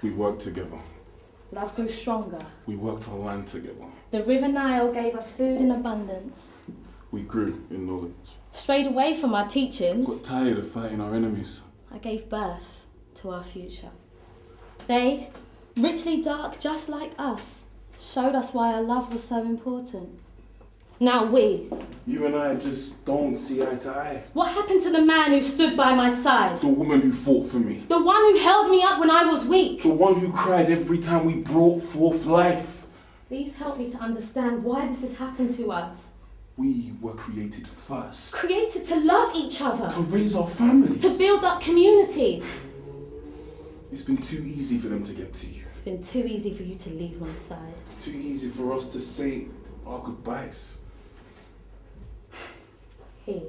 We worked together. Love grew stronger. We worked our land together. The River Nile gave us food in abundance. We grew in knowledge. Strayed away from our teachings. Got tired of fighting our enemies. I gave birth to our future. They, richly dark just like us, showed us why our love was so important. Now we. You and I just don't see eye to eye. What happened to the man who stood by my side? The woman who fought for me. The one who held me up when I was weak. The one who cried every time we brought forth life. Please help me to understand why this has happened to us. We were created first. Created to love each other. To raise our families. To build up communities. It's been too easy for them to get to you. It's been too easy for you to leave my side. Too easy for us to say our goodbyes. He.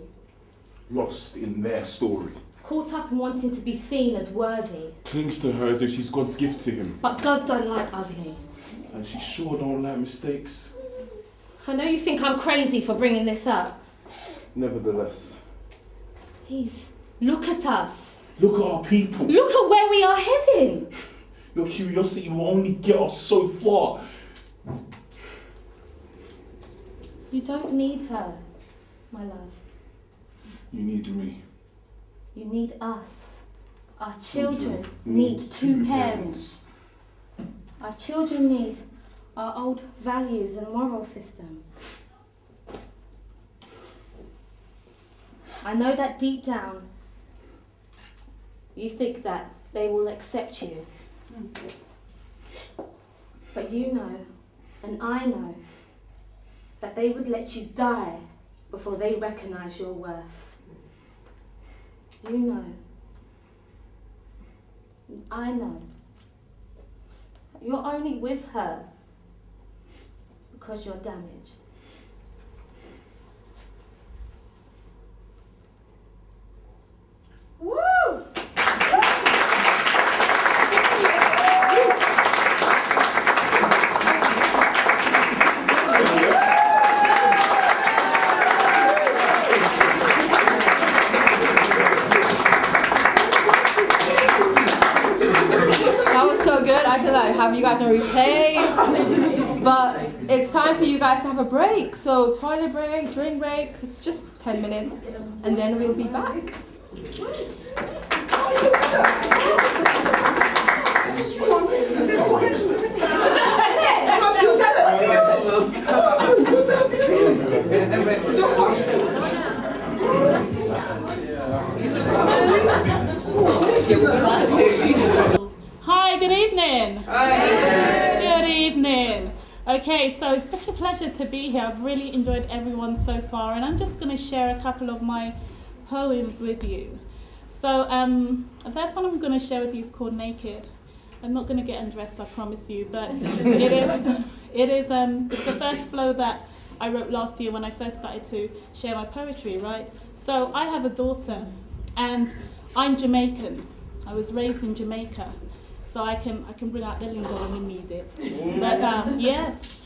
Lost in their story. Caught up in wanting to be seen as worthy. Clings to her as if she's God's gift to him. But God don't like ugly. And she sure don't like mistakes. I know you think I'm crazy for bringing this up. Nevertheless. Please, look at us. Look at our people. Look at where we are heading. Your curiosity will only get us so far. You don't need her, my love. You need me. You need us. Our children need two parents. Our children need our old values and moral system. I know that deep down you think that they will accept you. But you know, and I know, that they would let you die before they recognise your worth. You know, and I know, you're only with her because you're damaged. Woo! That was so good. I could like have you guys on replay, but it's time for you guys to have a break. So toilet break, drink break. It's just 10 minutes, and then we'll be back. Hi, good evening. Hi. Good evening. Okay, so it's such a pleasure to be here. I've really enjoyed everyone so far, and I'm just going to share a couple of my poems with you. So the first one I'm going to share with you is called Naked. I'm not going to get undressed, I promise you, but it's the first flow that I wrote last year when I first started to share my poetry, right? So I have a daughter, and I'm Jamaican. I was raised in Jamaica, so I can bring out the lingo when you need it. But yes,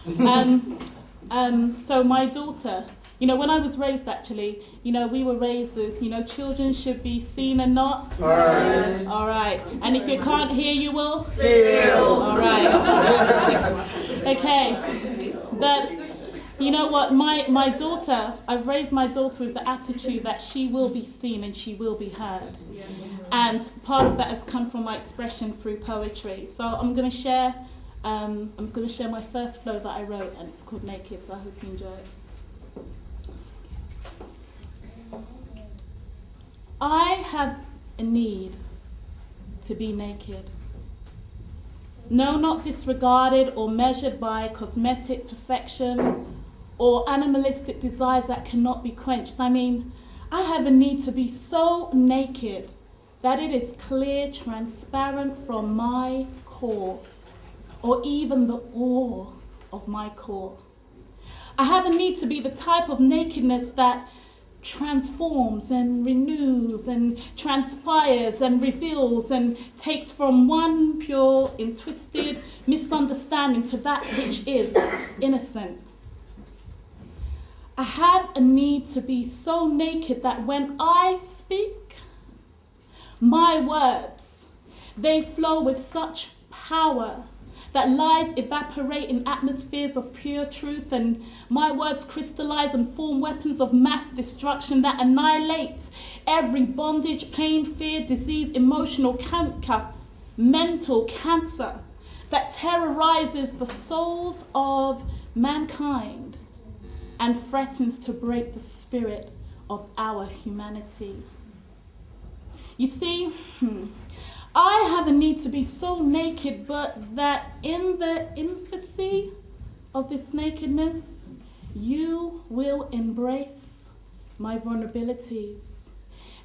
so my daughter, you know, when I was raised, actually, you know, we were raised with, you know, children should be seen and not heard. All right. And if you can't hear, you will feel. All right. Okay. But you know what? My daughter, I've raised my daughter with the attitude that she will be seen and she will be heard. And part of that has come from my expression through poetry. So I'm going to share my first flow that I wrote, and it's called Naked. So I hope you enjoy it. I have a need to be naked. No, not disregarded or measured by cosmetic perfection or animalistic desires that cannot be quenched. I mean, I have a need to be so naked that it is clear, transparent from my core. or even the awe of my core. I have a need to be the type of nakedness that transforms and renews and transpires and reveals and takes from one pure and twisted misunderstanding to that which is innocent. I have a need to be so naked that when I speak, my words, they flow with such power that lies evaporate in atmospheres of pure truth, and my words crystallize and form weapons of mass destruction that annihilates every bondage, pain, fear, disease, emotional cancer, mental cancer that terrorizes the souls of mankind and threatens to break the spirit of our humanity. You see, I have a need to be so naked, but that in the infancy of this nakedness, you will embrace my vulnerabilities,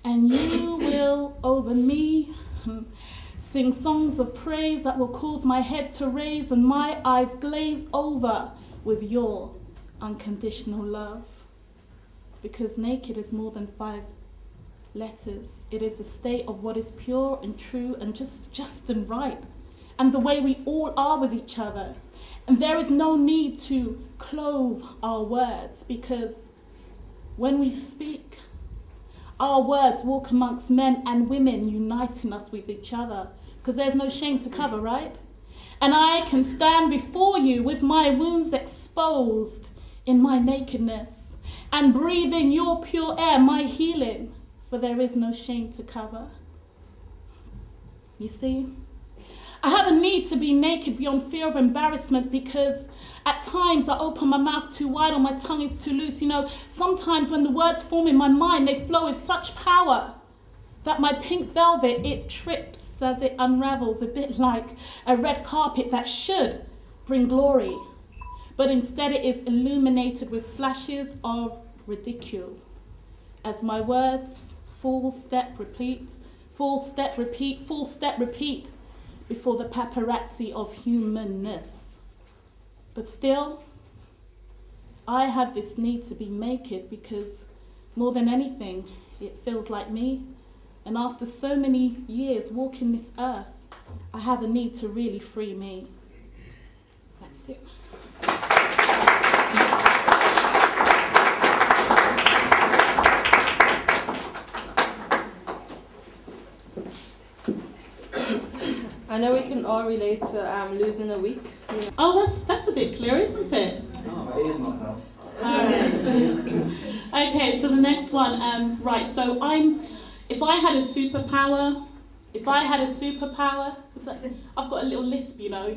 and you will, over me, sing songs of praise that will cause my head to raise and my eyes glaze over with your unconditional love. Because naked is more than 5 letters. It is a state of what is pure and true and just and right, and the way we all are with each other. And there is no need to clothe our words, because when we speak, our words walk amongst men and women, uniting us with each other, because there's no shame to cover, right? And I can stand before you with my wounds exposed in my nakedness and breathe in your pure air, my healing, for there is no shame to cover. You see, I have a need to be naked beyond fear of embarrassment, because at times I open my mouth too wide or my tongue is too loose. You know, sometimes when the words form in my mind, they flow with such power that my pink velvet, it trips as it unravels, a bit like a red carpet that should bring glory, but instead it is illuminated with flashes of ridicule. As my words full step repeat, full step repeat, full step repeat before the paparazzi of humanness. But still, I have this need to be naked, because more than anything, it feels like me. And after so many years walking this earth, I have a need to really free me. That's it. I know we can all relate to losing a week. Yeah. Oh, that's a bit clear, isn't it? Oh, it is not now. Okay, so the next one, right, so if I had a superpower, I've got a little lisp, you know.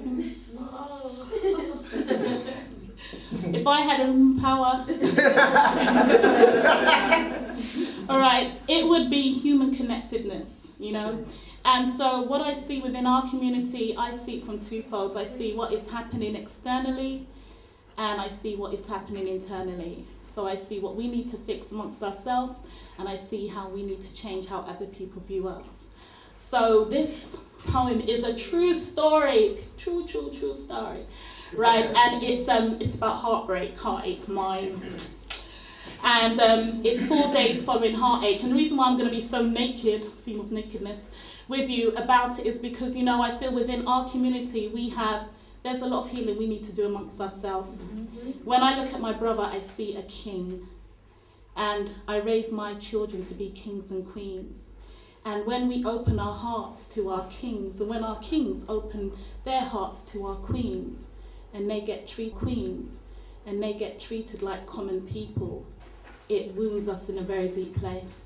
If I had a power, all right, it would be human connectedness, you know. And so what I see within our community, I see it from two folds. I see what is happening externally, and I see what is happening internally. So I see what we need to fix amongst ourselves, and I see how we need to change how other people view us. So this poem is a true story, true story, right? And it's about heartbreak, heartache, mine. And it's 4 days following heartache. And the reason why I'm going to be so naked, theme of nakedness, with you about it is because, you know, I feel within our community there's a lot of healing we need to do amongst ourselves. Mm-hmm. When I look at my brother, I see a king. And I raise my children to be kings and queens. And when we open our hearts to our kings, and when our kings open their hearts to our queens, and they get treated like common people, it wounds us in a very deep place.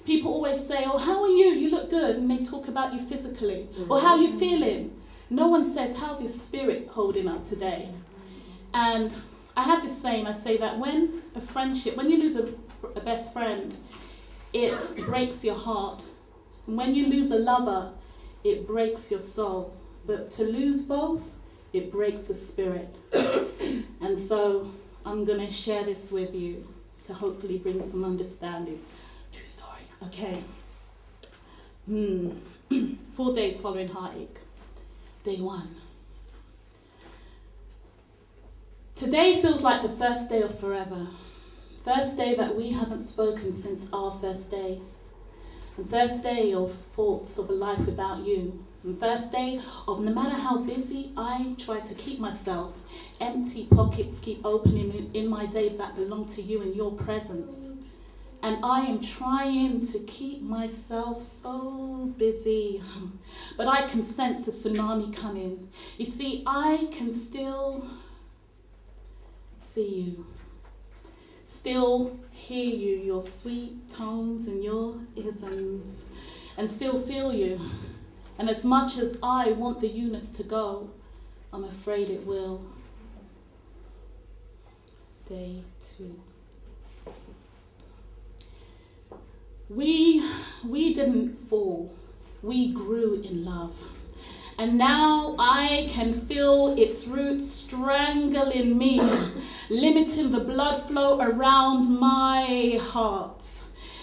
People always say, oh, how are you? You look good. And they talk about you physically. Or how are you feeling? No one says, how's your spirit holding up today? And I have this saying, I say that when you lose a best friend, it breaks your heart. And when you lose a lover, it breaks your soul. But to lose both, it breaks the spirit. And so I'm going to share this with you to hopefully bring some understanding. True story. Okay. 4 days following heartache. Day 1. Today feels like the first day of forever. First day that we haven't spoken since our first day. And first day of thoughts of a life without you. And first day of no matter how busy I try to keep myself, empty pockets keep opening in my day that belong to you in your presence. And I am trying to keep myself so busy. But I can sense a tsunami coming. You see, I can still see you. Still hear you, your sweet tones and your isms. And still feel you. And as much as I want the Eunice to go, I'm afraid it will. Day 2. We didn't fall, we grew in love. And now I can feel its roots strangling me, limiting the blood flow around my heart.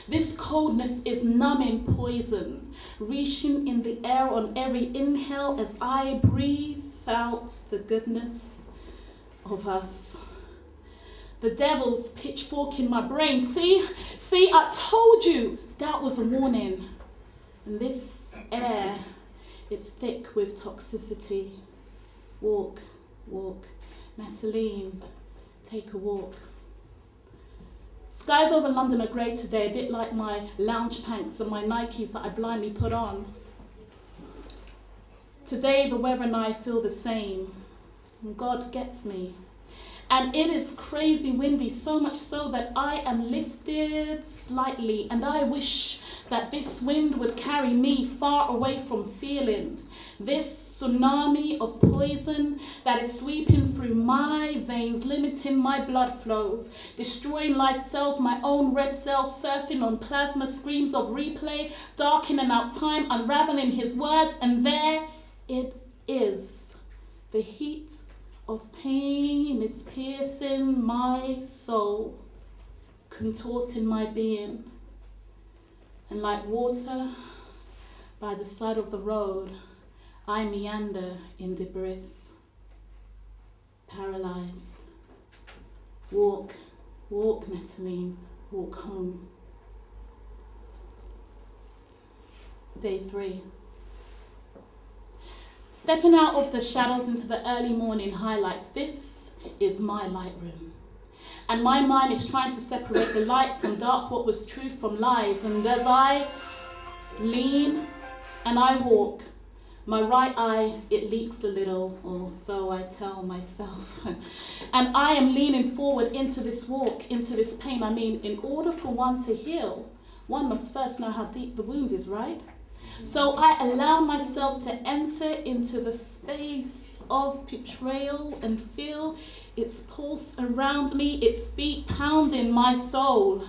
This coldness is numbing poison, reaching in the air on every inhale as I breathe out the goodness of us. The devil's pitchfork in my brain. See, I told you that was a warning. And this air is thick with toxicity. Walk, Nataline, take a walk. Skies over London are grey today, a bit like my lounge pants and my Nikes that I blindly put on. Today the weather and I feel the same, and God gets me. And it is crazy windy, so much so that I am lifted slightly, and I wish that this wind would carry me far away from feeling this tsunami of poison that is sweeping through my veins, limiting my blood flows, destroying life cells, my own red cells, surfing on plasma screams of replay, darkening out time, unraveling his words, and there it is. The heat of pain is piercing my soul, contorting my being. And like water by the side of the road, I meander in debris, paralyzed. Walk, Nataline, walk home. Day 3. Stepping out of the shadows into the early morning highlights. This is my Lightroom. And my mind is trying to separate the light from dark, what was truth from lies. And as I lean and I walk, my right eye, it leaks a little, or so I tell myself. And I am leaning forward into this walk, into this pain. I mean, in order for one to heal, one must first know how deep the wound is, right? So I allow myself to enter into the space of betrayal and feel its pulse around me, its beat pounding my soul.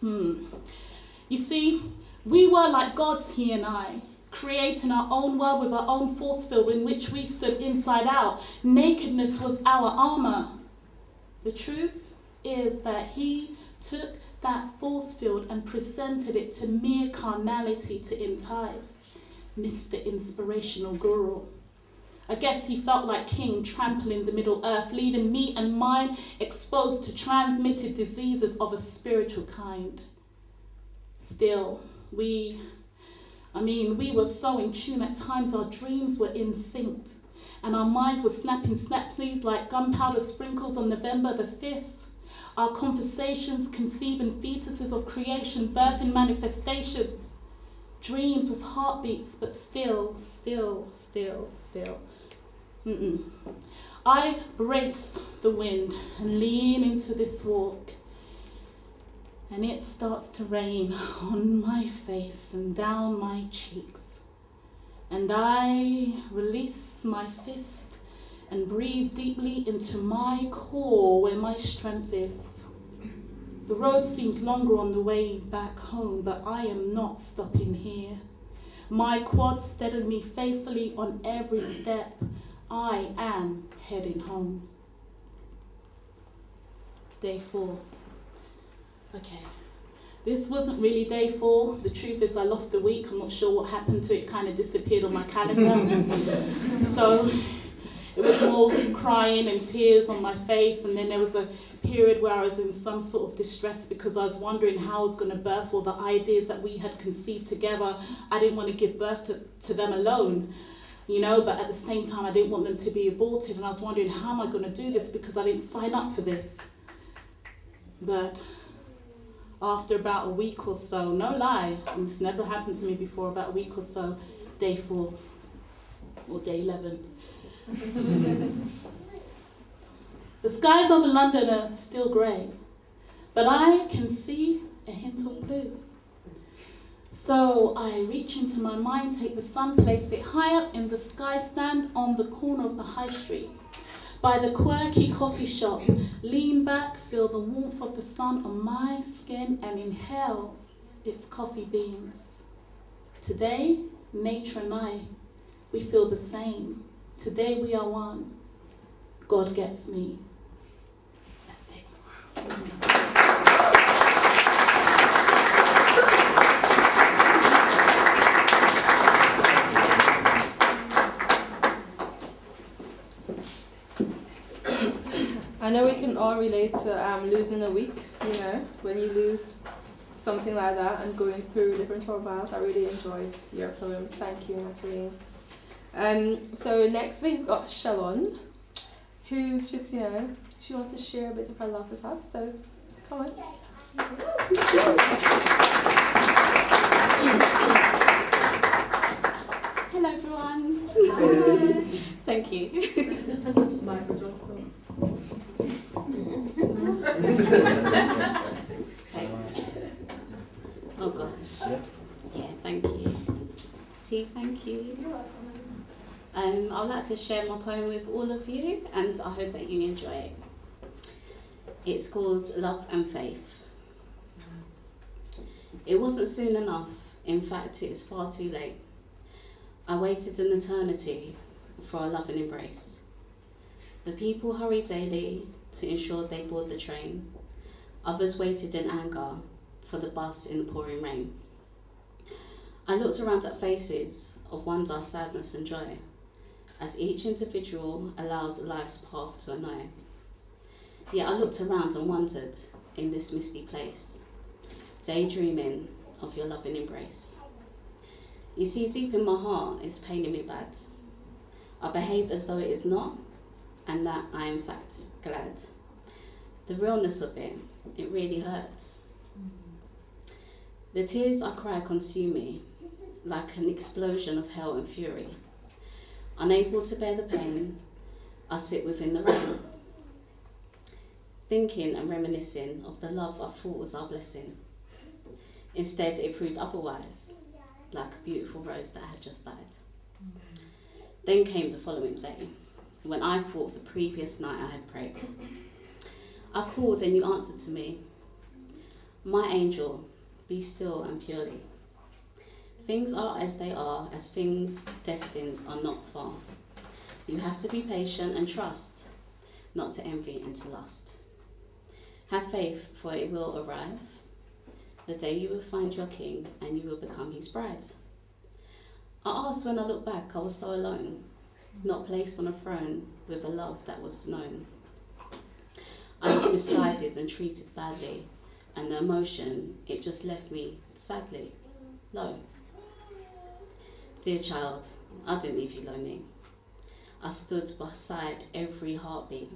You see, we were like gods, he and I, creating our own world with our own force field in which we stood inside out. Nakedness was our armor. The truth is that he took that force field and presented it to mere carnality to entice Mr. Inspirational Guru. I guess he felt like king trampling the middle earth, leaving me and mine exposed to transmitted diseases of a spiritual kind. Still, we were so in tune at times, our dreams were in sync, and our minds were snapping snapsies like gunpowder sprinkles on November the 5th. Our conversations conceiving fetuses of creation, birthing manifestations, dreams with heartbeats, but still. I brace the wind and lean into this walk, and it starts to rain on my face and down my cheeks. And I release my fist and breathe deeply into my core where my strength is. The road seems longer on the way back home, but I am not stopping here. My quad steadied me faithfully on every step. I am heading home. Day 4. Okay. This wasn't really day 4. The truth is I lost a week. I'm not sure what happened to it. Kind of disappeared on my calendar. So It was more crying and tears on my face, and then there was a period where I was in some sort of distress because I was wondering how I was going to birth all the ideas that we had conceived together. I didn't want to give birth to them alone, you know, but at the same time I didn't want them to be aborted, and I was wondering how am I going to do this because I didn't sign up to this. But after about a week or so, no lie, and this never happened to me before, about a week or so, day 4 or day 11. The skies over London are still grey, but I can see a hint of blue. So I reach into my mind, take the sun, place it high up in the sky, stand on the corner of the high street, by the quirky coffee shop, lean back, feel the warmth of the sun on my skin and inhale its coffee beans. Today, nature and I, we feel the same. Today we are one. God gets me. That's it. I know we can all relate to losing a week, you know, when you lose something like that and going through different trials. I really enjoyed your poems. Thank you, Nataline. So next we've got Shalon, who's just, you know, she wants to share a bit of her love with us. So come on. Hello everyone. Thank you. Oh gosh. Yeah, thank you. T, thank you. I'd like to share my poem with all of you, and I hope that you enjoy it. It's called Love and Faith. It wasn't soon enough. In fact, it is far too late. I waited an eternity for a loving embrace. The people hurry daily to ensure they board the train. Others waited in anger for the bus in the pouring rain. I looked around at faces of wonder, sadness and joy, as each individual allowed life's path to annoy. Yet I looked around and wondered in this misty place, daydreaming of your loving embrace. You see, deep in my heart, it's paining me bad. I behave as though it is not, and that I am in fact glad. The realness of it, it really hurts. The tears I cry consume me, like an explosion of hell and fury. Unable to bear the pain, I sit within the rain, thinking and reminiscing of the love I thought was our blessing. Instead, it proved otherwise, like a beautiful rose that had just died. Then came the following day, when I thought of the previous night I had prayed. I called and you answered to me, my angel, be still and purely. Things are as they are, as things destined are not far. You have to be patient and trust, not to envy and to lust. Have faith, for it will arrive, the day you will find your king and you will become his bride. I asked when I look back, I was so alone, not placed on a throne with a love that was known. I was misguided and treated badly, and the emotion, it just left me, sadly, low. Dear child, I didn't leave you lonely. I stood beside every heartbeat.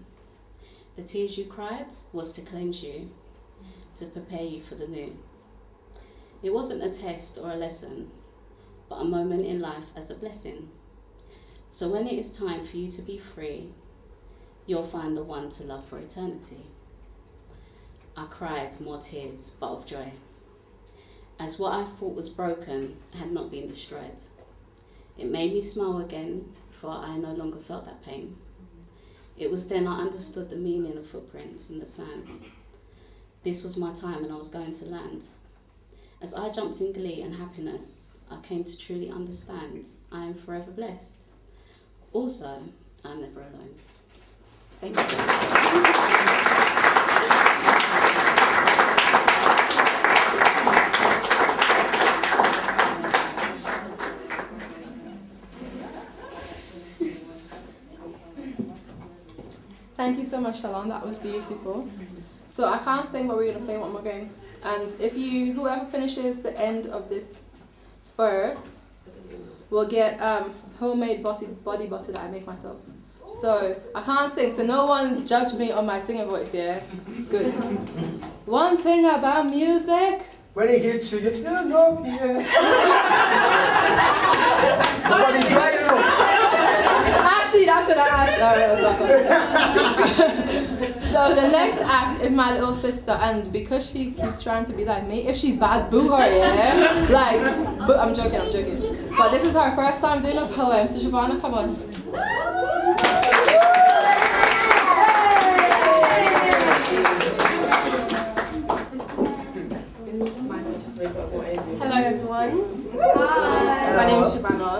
The tears you cried was to cleanse you, to prepare you for the new. It wasn't a test or a lesson, but a moment in life as a blessing. So when it is time for you to be free, you'll find the one to love for eternity. I cried more tears, but of joy, as what I thought was broken had not been destroyed. It made me smile again, for I no longer felt that pain. It was then I understood the meaning of footprints in the sand. This was my time and I was going to land. As I jumped in glee and happiness, I came to truly understand I am forever blessed. Also, I'm never alone. Thank you. Thank you so much, Shalon. That was beautiful. So I can't sing, but we're going to play one more game. And whoever finishes the end of this verse will get homemade body butter that I make myself. So I can't sing, so no one judge me on my singing voice, yeah? Good. One thing about music. When it hits you, you feel no fear. Actually, that's what I So the next act is my little sister, and because she keeps trying to be like me, if she's bad, boo her, yeah? Like, I'm joking. But this is her first time doing a poem, so Shavana, come on. Hello everyone. Hi. My name is Shabana.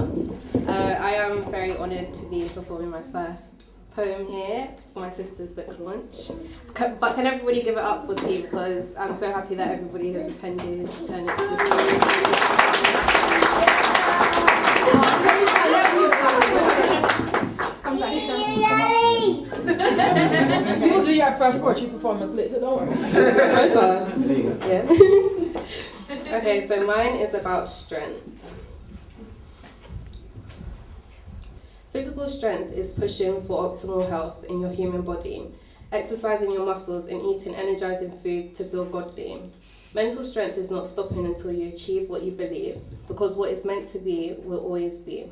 I am very honoured to be performing my first poem here for my sister's book launch. But can everybody give it up for T, because I'm so happy that everybody has attended, and it's just You'll do your first poetry performance later, don't worry. Yeah. Okay, so mine is about strength. Physical strength is pushing for optimal health in your human body, exercising your muscles and eating energizing foods to feel godly. Mental strength is not stopping until you achieve what you believe, because what is meant to be will always be.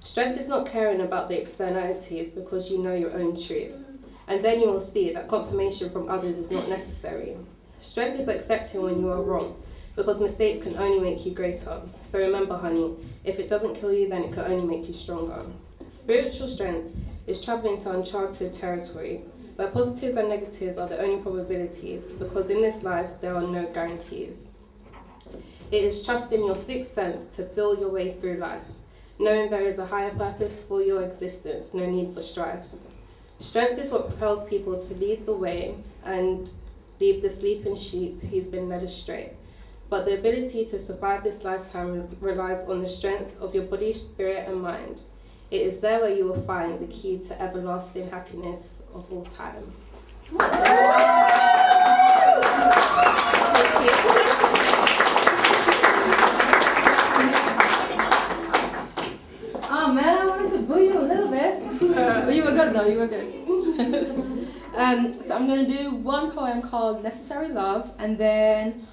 Strength is not caring about the externalities, because you know your own truth, and then you will see that confirmation from others is not necessary. Strength is accepting when you are wrong, because mistakes can only make you greater. So remember, honey, if it doesn't kill you, then it can only make you stronger. Spiritual strength is traveling to uncharted territory, where positives and negatives are the only probabilities, because in this life there are no guarantees. It is trusting your sixth sense to feel your way through life, knowing there is a higher purpose for your existence, no need for strife. Strength is what propels people to lead the way and leave the sleeping sheep who's been led astray. But the ability to survive this lifetime relies on the strength of your body, spirit, and mind. It is there where you will find the key to everlasting happiness of all time. Oh man, I wanted to boo you a little bit. But you were good though, you were good. So I'm going to do one poem called Necessary Love, and then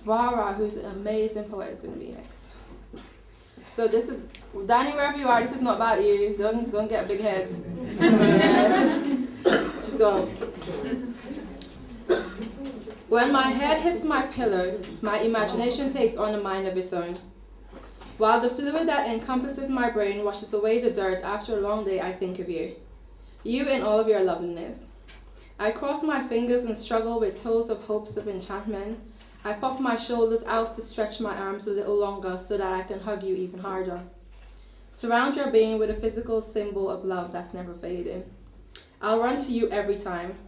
Vara, who's an amazing poet, is going to be next. So this is, Danny, wherever you are, this is not about you. Don't get a big head. Yeah, just don't. When my head hits my pillow, my imagination takes on a mind of its own. While the fluid that encompasses my brain washes away the dirt, after a long day I think of you. You in all of your loveliness. I cross my fingers and struggle with toes of hopes of enchantment. I pop my shoulders out to stretch my arms a little longer so that I can hug you even harder. Surround your being with a physical symbol of love that's never fading. I'll run to you every time.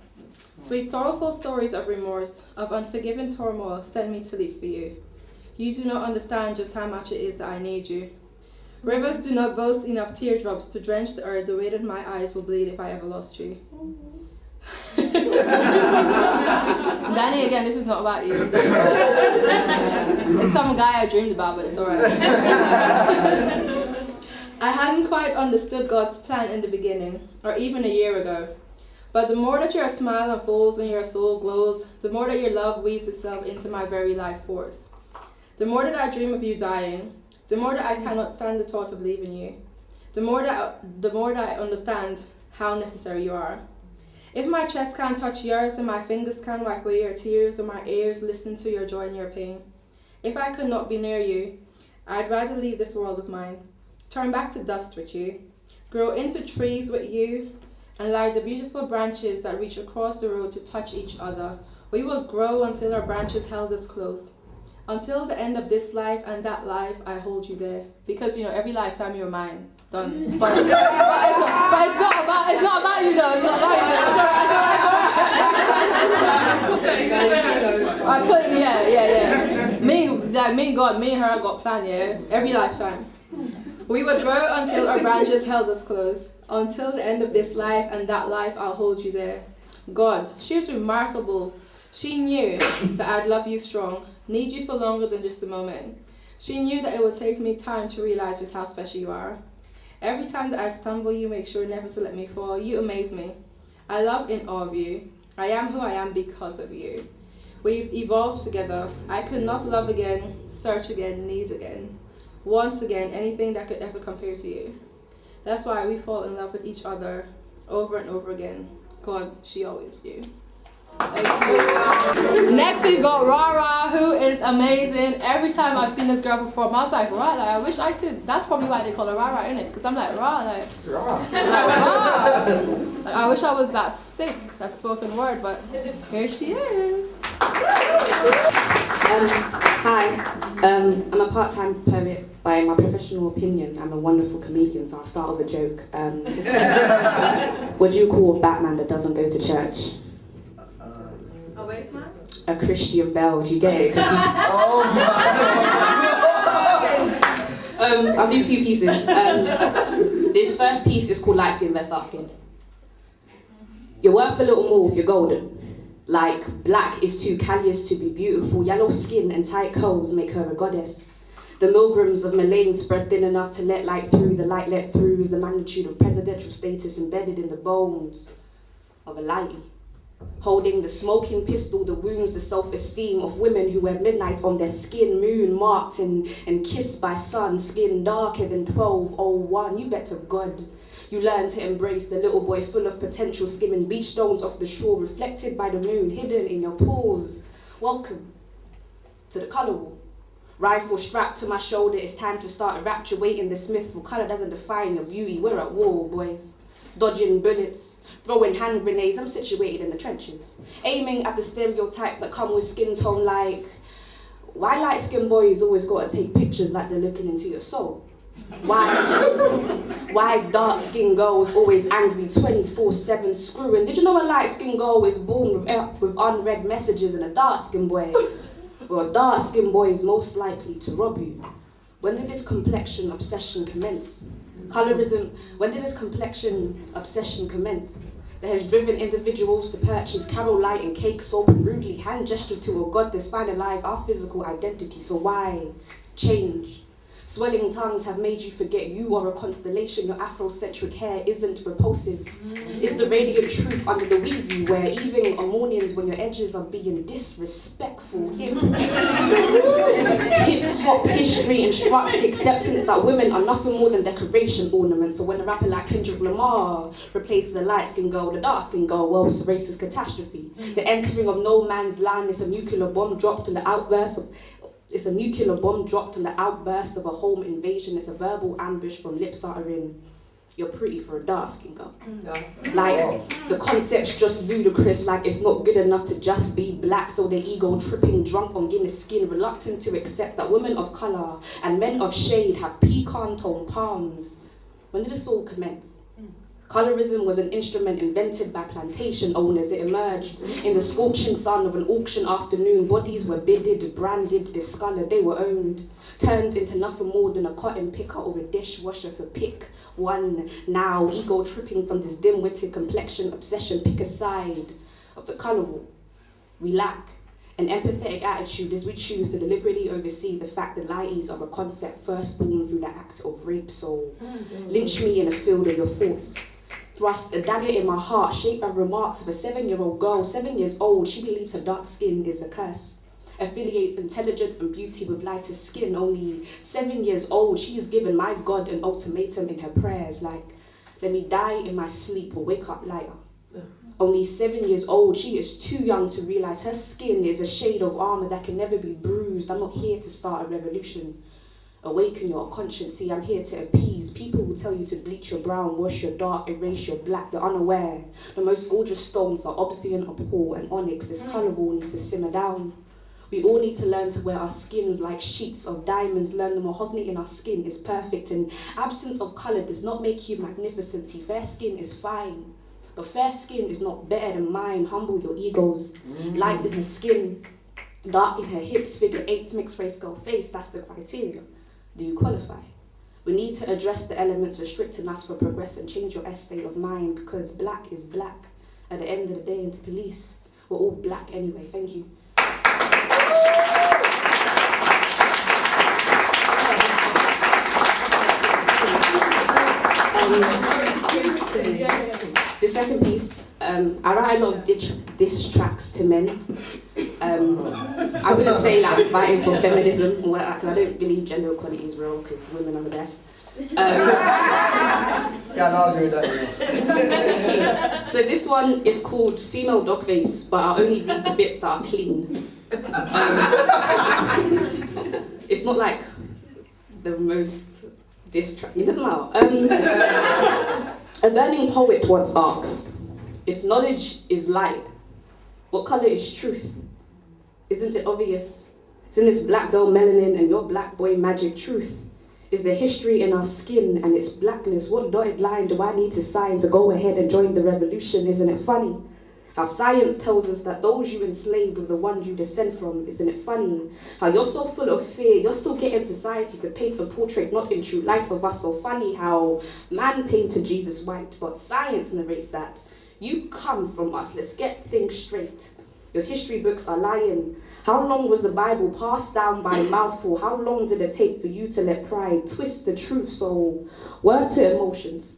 Sweet sorrowful stories of remorse, of unforgiven turmoil send me to leap for you. You do not understand just how much it is that I need you. Rivers do not boast enough teardrops to drench the earth the way that my eyes will bleed if I ever lost you. Danny, again, this is not about you. It's some guy I dreamed about, but it's alright. I hadn't quite understood God's plan in the beginning, or even a year ago. But the more that your smile unfolds and your soul glows, the more that your love weaves itself into my very life force. The more that I dream of you dying, the more that I cannot stand the thought of leaving you, the more that I understand how necessary you are. If my chest can't touch yours and my fingers can't wipe away your tears and my ears listen to your joy and your pain, if I could not be near you, I'd rather leave this world of mine, turn back to dust with you, grow into trees with you, and like the beautiful branches that reach across the road to touch each other, we will grow until our branches held us close. Until the end of this life and that life, I hold you there. Because, you know, every lifetime you're mine. It's done. But it's not about you, though. It's not about you. I put, yeah. Me and God, me and her, I got planned, yeah. Every lifetime. We would grow until our branches held us close, until the end of this life, and that life I'll hold you there. God, she was remarkable. She knew that I'd love you strong, need you for longer than just a moment. She knew that it would take me time to realize just how special you are. Every time that I stumble, you make sure never to let me fall. You amaze me. I love in awe of you. I am who I am because of you. We've evolved together. I could not love again, search again, need again, want again, anything that could ever compare to you. That's why we fall in love with each other over and over again. God, she always knew. Next we've got Rara, who is amazing. Every time I've seen this girl perform, I was like, Rara, like, I wish I could. That's probably why they call her Rara, isn't it? Because I'm like, Rara, like, Rara. Like, I wish I was that sick, that spoken word, but here she is. Hi, I'm a part-time poet. By my professional opinion, I'm a wonderful comedian, so I'll start with a joke. What do you call a Batman that doesn't go to church? A waste man? A Christian Bell, do you get it? I'll do two pieces. This first piece is called Light Skin vs Dark Skin. You're worth a little more if you're golden. Like, black is too callous to be beautiful. Yellow skin and tight curls make her a goddess. The Milgrams of Malaine spread thin enough to let light through. The light let through is the magnitude of presidential status embedded in the bones of a lighty. Holding the smoking pistol, the wounds, the self-esteem of women who wear midnight on their skin, moon marked and kissed by sun, skin darker than 1201. You bet to God you learn to embrace the little boy full of potential, skimming beach stones off the shore, reflected by the moon, hidden in your pores. Welcome to the colour wall. Rifle strapped to my shoulder, it's time to start a rapture, waiting the smith, for colour doesn't define your beauty. We're at war, boys. Dodging bullets, throwing hand grenades, I'm situated in the trenches. Aiming at the stereotypes that come with skin tone, like, why light-skinned boys always gotta take pictures like they're looking into your soul? Why dark-skinned girls always angry 24/7 screwing? Did you know a light-skinned girl is born with unread messages, and a dark-skinned boy, well, a dark-skinned boy is most likely to rob you? When did this complexion obsession commence? Colorism, when did this complexion obsession commence? That has driven individuals to purchase Carol Light and cake soap and rudely hand gesture to a goddess finalize our physical identity. So why change? Swelling tongues have made you forget you are a constellation. Your Afrocentric hair isn't repulsive. It's the radiant truth under the weave you wear, even on mornings when your edges are being disrespectful. Hip-hop history instructs the acceptance that women are nothing more than decoration ornaments. So when a rapper like Kendrick Lamar replaces a light-skinned girl with a dark-skinned girl, well, it's a racist catastrophe. The entering of no man's land is a nuclear bomb dropped in the outburst of It's a nuclear bomb dropped in the outburst of a home invasion. It's a verbal ambush from lips uttering, you're pretty for a dark-skinned girl. Like, the concept's just ludicrous, like it's not good enough to just be black, so their ego tripping drunk on Guinness skin, reluctant to accept that women of colour and men of shade have pecan-toned palms. When did this all commence? Colorism was an instrument invented by plantation owners. It emerged in the scorching sun of an auction afternoon. Bodies were bidded, branded, discoloured. They were owned, turned into nothing more than a cotton picker or a dishwasher to pick one now. Ego tripping from this dim-witted complexion obsession. Pick a side of the colour war. We lack an empathetic attitude as we choose to deliberately oversee the fact that lighties are a concept first born through the act of rape. So lynch me in a field of your thoughts. Thrust a dagger in my heart, shaped by remarks of a 7-year-old girl. 7 years old, she believes her dark skin is a curse. Affiliates intelligence and beauty with lighter skin. Only 7 years old, she is given my God an ultimatum in her prayers, like, let me die in my sleep or wake up lighter. Only 7 years old, she is too young to realise her skin is a shade of armour that can never be bruised. I'm not here to start a revolution. Awaken your conscience. See, I'm here to appease. People will tell you to bleach your brown, wash your dark, erase your black. They're unaware. The most gorgeous stones are obsidian, opal, and onyx. This colour wall needs to simmer down. We all need to learn to wear our skins like sheets of diamonds. Learn the mahogany in our skin is perfect, and absence of colour does not make you magnificent. See, fair skin is fine, but fair skin is not better than mine. Humble your egos. Light in her skin, dark in her hips, figure 8's mixed race girl face. That's the criteria. Do you qualify? We need to address the elements restricting us from progress and change your state of mind, because black is black. At the end of the day, into police, we're all black anyway. Thank you. The second piece, I write a lot of diss tracks to men. I wouldn't say like I'm fighting for feminism, because I don't believe gender equality is real, because women are the best. Yeah, no, I'll agree with that. So this one is called Female Dog Face, but I'll only read the bits that are clean. It's not like the most diss track, it doesn't matter. A burning poet once asked, if knowledge is light, what colour is truth? Isn't it obvious? Isn't this black girl melanin and your black boy magic truth? Is the history in our skin and its blackness? What dotted line do I need to sign to go ahead and join the revolution? Isn't it funny how science tells us that those you enslaved were the ones you descend from? Isn't it funny how you're so full of fear, you're still getting society to paint a portrait not in true light of us? So funny how man painted Jesus white, but science narrates that you come from us. Let's get things straight. Your history books are lying. How long was the Bible passed down by mouthful? How long did it take for you to let pride twist the truth? So, word to emotions.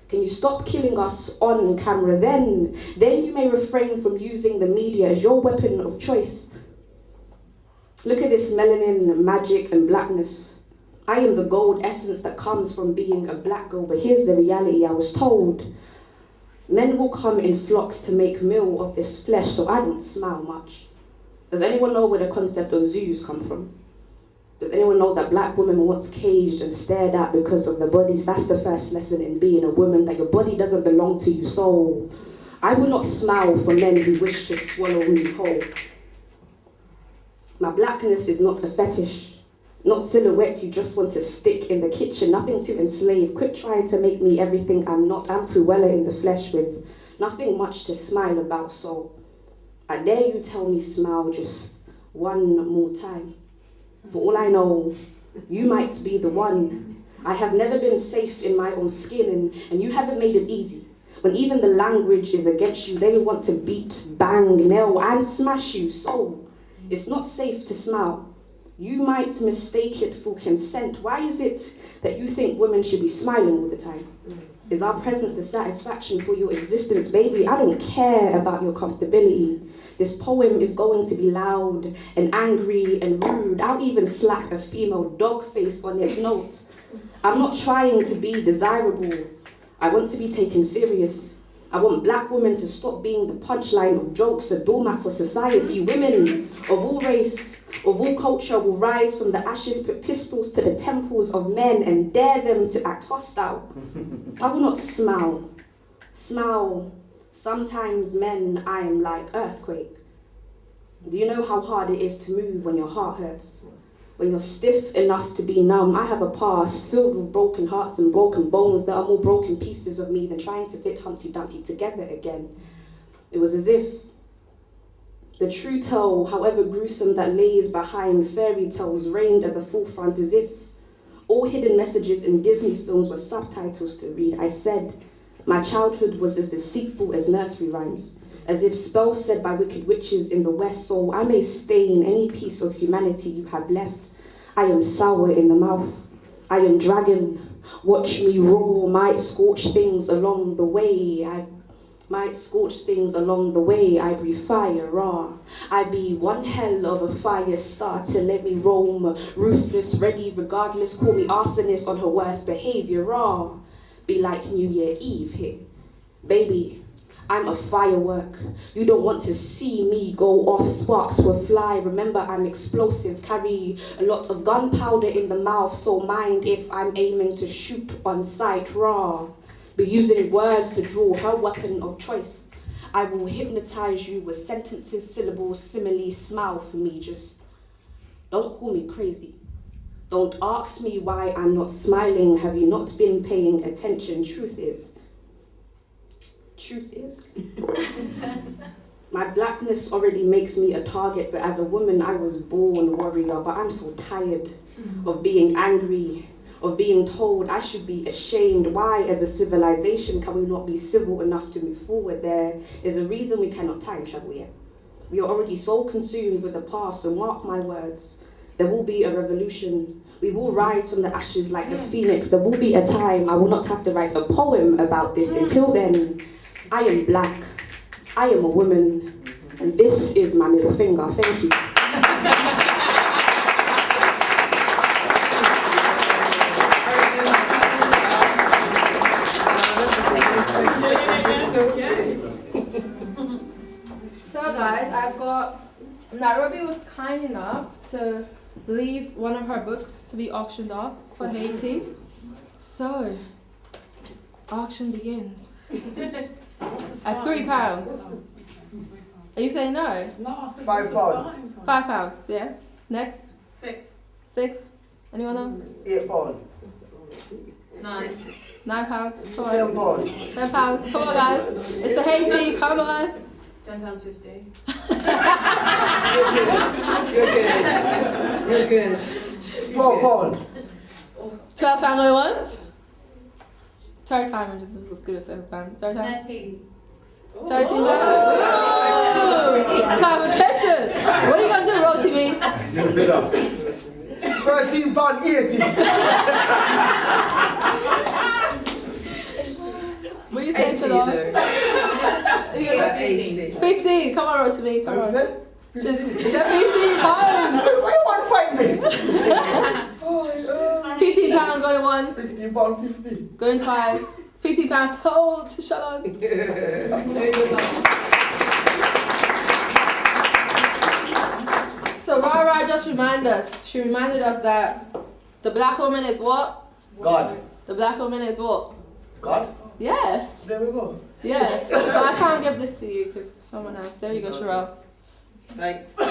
Can you stop killing us on camera? Then you may refrain from using the media as your weapon of choice. Look at this melanin, magic, and blackness. I am the gold essence that comes from being a black girl, but here's the reality I was told. Men will come in flocks to make meal of this flesh, so I don't smile much. Does anyone know where the concept of zoos come from? Does anyone know that black women were once caged and stared at because of their bodies? That's the first lesson in being a woman, that your body doesn't belong to you. So I will not smile for men who wish to swallow me whole. My blackness is not a fetish, not silhouette you just want to stick in the kitchen, nothing to enslave. Quit trying to make me everything I'm not. I'm Cruella in the flesh with nothing much to smile about. So I dare you tell me smile just one more time. For all I know, you might be the one. I have never been safe in my own skin, and you haven't made it easy. When even the language is against you, they want to beat, bang, nail, and smash you. So it's not safe to smile. You might mistake it for consent. Why is it that you think women should be smiling all the time? Is our presence the satisfaction for your existence? Baby, I don't care about your comfortability. This poem is going to be loud and angry and rude. I'll even slap a female dog face on its note. I'm not trying to be desirable. I want to be taken serious. I want black women to stop being the punchline of jokes, a doormat for society. Women of all race, of all culture will rise from the ashes, put pistols to the temples of men and dare them to act hostile. I will not smile. Smile. Sometimes men, I am like earthquake. Do you know how hard it is to move when your heart hurts? When you're stiff enough to be numb? I have a past filled with broken hearts and broken bones. There are more broken pieces of me than trying to fit Humpty Dumpty together again. It was as if the true tale, however gruesome, that lays behind fairy tales reigned at the forefront, as if all hidden messages in Disney films were subtitles to read. I said, my childhood was as deceitful as nursery rhymes, as if spells said by wicked witches in the West, so I may stain any piece of humanity you have left. I am sour in the mouth. I am dragon. Watch me roar. Might scorch things along the way. I breathe fire, raw. I be one hell of a fire starter. Let me roam, ruthless, ready, regardless. Call me arsonist on her worst behavior, raw. Be like New Year Eve here. Baby, I'm a firework. You don't want to see me go off, sparks will fly. Remember, I'm explosive, carry a lot of gunpowder in the mouth, so mind if I'm aiming to shoot on sight, raw. Be using words to draw her weapon of choice. I will hypnotize you with sentences, syllables, simile, smile for me. Just don't call me crazy. Don't ask me why I'm not smiling. Have you not been paying attention? Truth is, my blackness already makes me a target, but as a woman I was born warrior. But I'm so tired of being angry of being told I should be ashamed. Why, as a civilization, can we not be civil enough to move forward? There is a reason we cannot time travel yet. We are already so consumed with the past, so mark my words, there will be a revolution. We will rise from the ashes like the phoenix. There will be a time I will not have to write a poem about this. Until then, I am black, I am a woman, and this is my middle finger. Thank you. So guys, I've got, Nairobi was kind enough to leave one of her books to be auctioned off for Haiti. So, auction begins. At £3. Are you saying no? No, £5. £5, yeah. Next? 6. 6. Anyone else? £8. 9. £9. Come on. £10. £10. Come on, guys. It's for Haiti. Come on. £10.50. You're good. £12. £12 going once. Third time, I'm just give it a £7. Third time. 13. £13. Competition. What are you gonna do, Rotimi? £13.80. What are you saying, Shalom? 18. 50. Come on, Rotimi. Come on. It's £15. Why you want to fight me? £15 going once. £15.50. Going twice. £15 sold to Shalom. So Rara just reminded us. She reminded us that the black woman is what? God. The black woman is what? God? Yes. There we go. Yes. But I can't give this to you because someone else. There you go, Sherelle. Thanks. I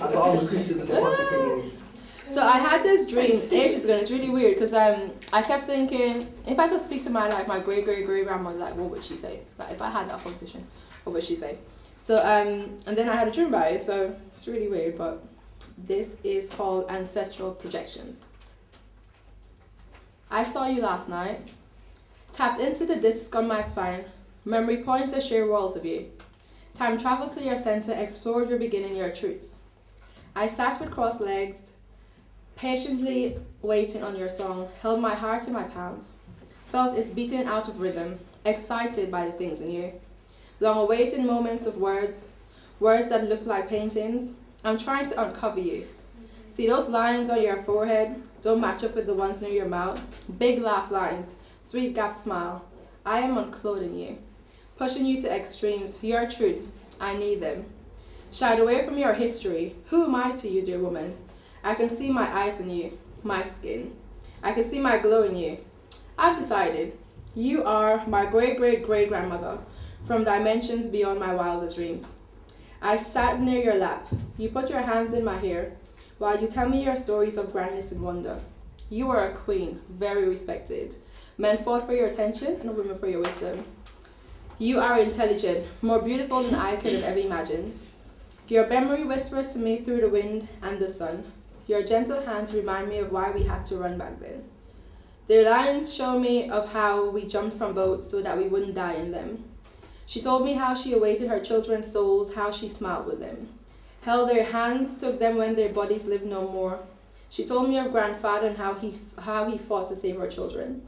got all the Christians in the market anyway. So I had this dream ages ago, and it's really weird because I kept thinking, if I could speak to my great grandmother, like what would she say? Like if I had that conversation, what would she say? So and then I had a dream about it, so it's really weird, but this is called ancestral projections. I saw you last night, tapped into the disc on my spine, memory points that share walls of you. Time traveled to your center, explored your beginning, your truths. I sat with crossed legs, patiently waiting on your song, held my heart in my palms, felt its beating out of rhythm, excited by the things in you. Long-awaited moments of words that looked like paintings. I'm trying to uncover you. See those lines on your forehead don't match up with the ones near your mouth. Big laugh lines, sweet gap smile. I am unclothing you, pushing you to extremes, your truths, I need them. Shied away from your history, who am I to you, dear woman? I can see my eyes in you, my skin. I can see my glow in you. I've decided, you are my great-great-great-grandmother from dimensions beyond my wildest dreams. I sat near your lap. You put your hands in my hair while you tell me your stories of grandness and wonder. You are a queen, very respected. Men fought for your attention and women for your wisdom. You are intelligent, more beautiful than I could have ever imagined. Your memory whispers to me through the wind and the sun. Your gentle hands remind me of why we had to run back then. Their lines show me of how we jumped from boats so that we wouldn't die in them. She told me how she awaited her children's souls, how she smiled with them, held their hands, took them when their bodies lived no more. She told me of grandfather and how he fought to save her children.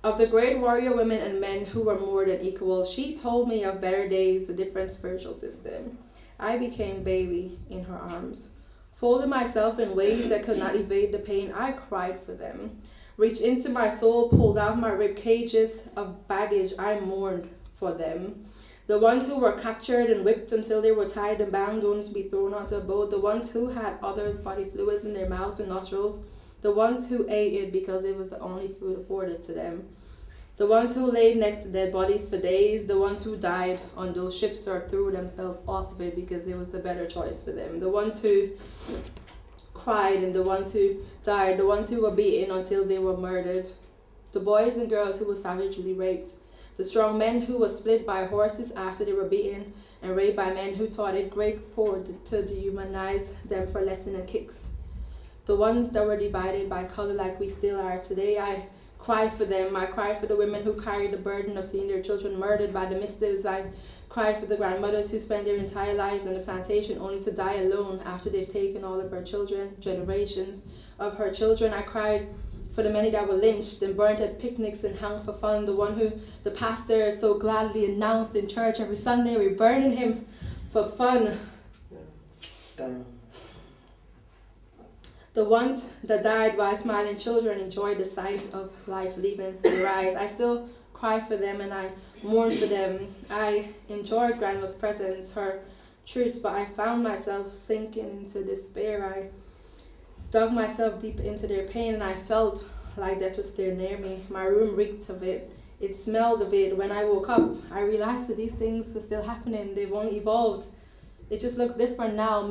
Of the great warrior women and men who were more than equal. She told me of better days, a different spiritual system. I became baby in her arms, folded myself in ways that could not evade the pain. I cried for them, reached into my soul, pulled out my rib cages of baggage. I mourned for them. The ones who were captured and whipped until they were tied and bound only to be thrown onto a boat. The ones who had others' body fluids in their mouths and nostrils. The ones who ate it because it was the only food afforded to them. The ones who laid next to dead bodies for days. The ones who died on those ships or threw themselves off of it because it was the better choice for them. The ones who cried and the ones who died. The ones who were beaten until they were murdered. The boys and girls who were savagely raped. The strong men who were split by horses after they were beaten and raped by men who thought it great sport to dehumanize them for lessons and kicks. The ones that were divided by colour like we still are today, I cry for them. I cry for the women who carry the burden of seeing their children murdered by the misters. I cry for the grandmothers who spend their entire lives on the plantation only to die alone after they've taken all of her children, generations of her children. I cried for the many that were lynched and burnt at picnics and hung for fun. The one who the pastor so gladly announced in church every Sunday, we're burning him for fun. Damn. The ones that died while smiling children enjoyed the sight of life leaving their eyes. I still cry for them and I mourn for them. I enjoyed Grandma's presence, her truths, but I found myself sinking into despair. I dug myself deep into their pain and I felt like death was still near me. My room reeked of it. It smelled of it. When I woke up, I realized that these things are still happening. They've only evolved. It just looks different now.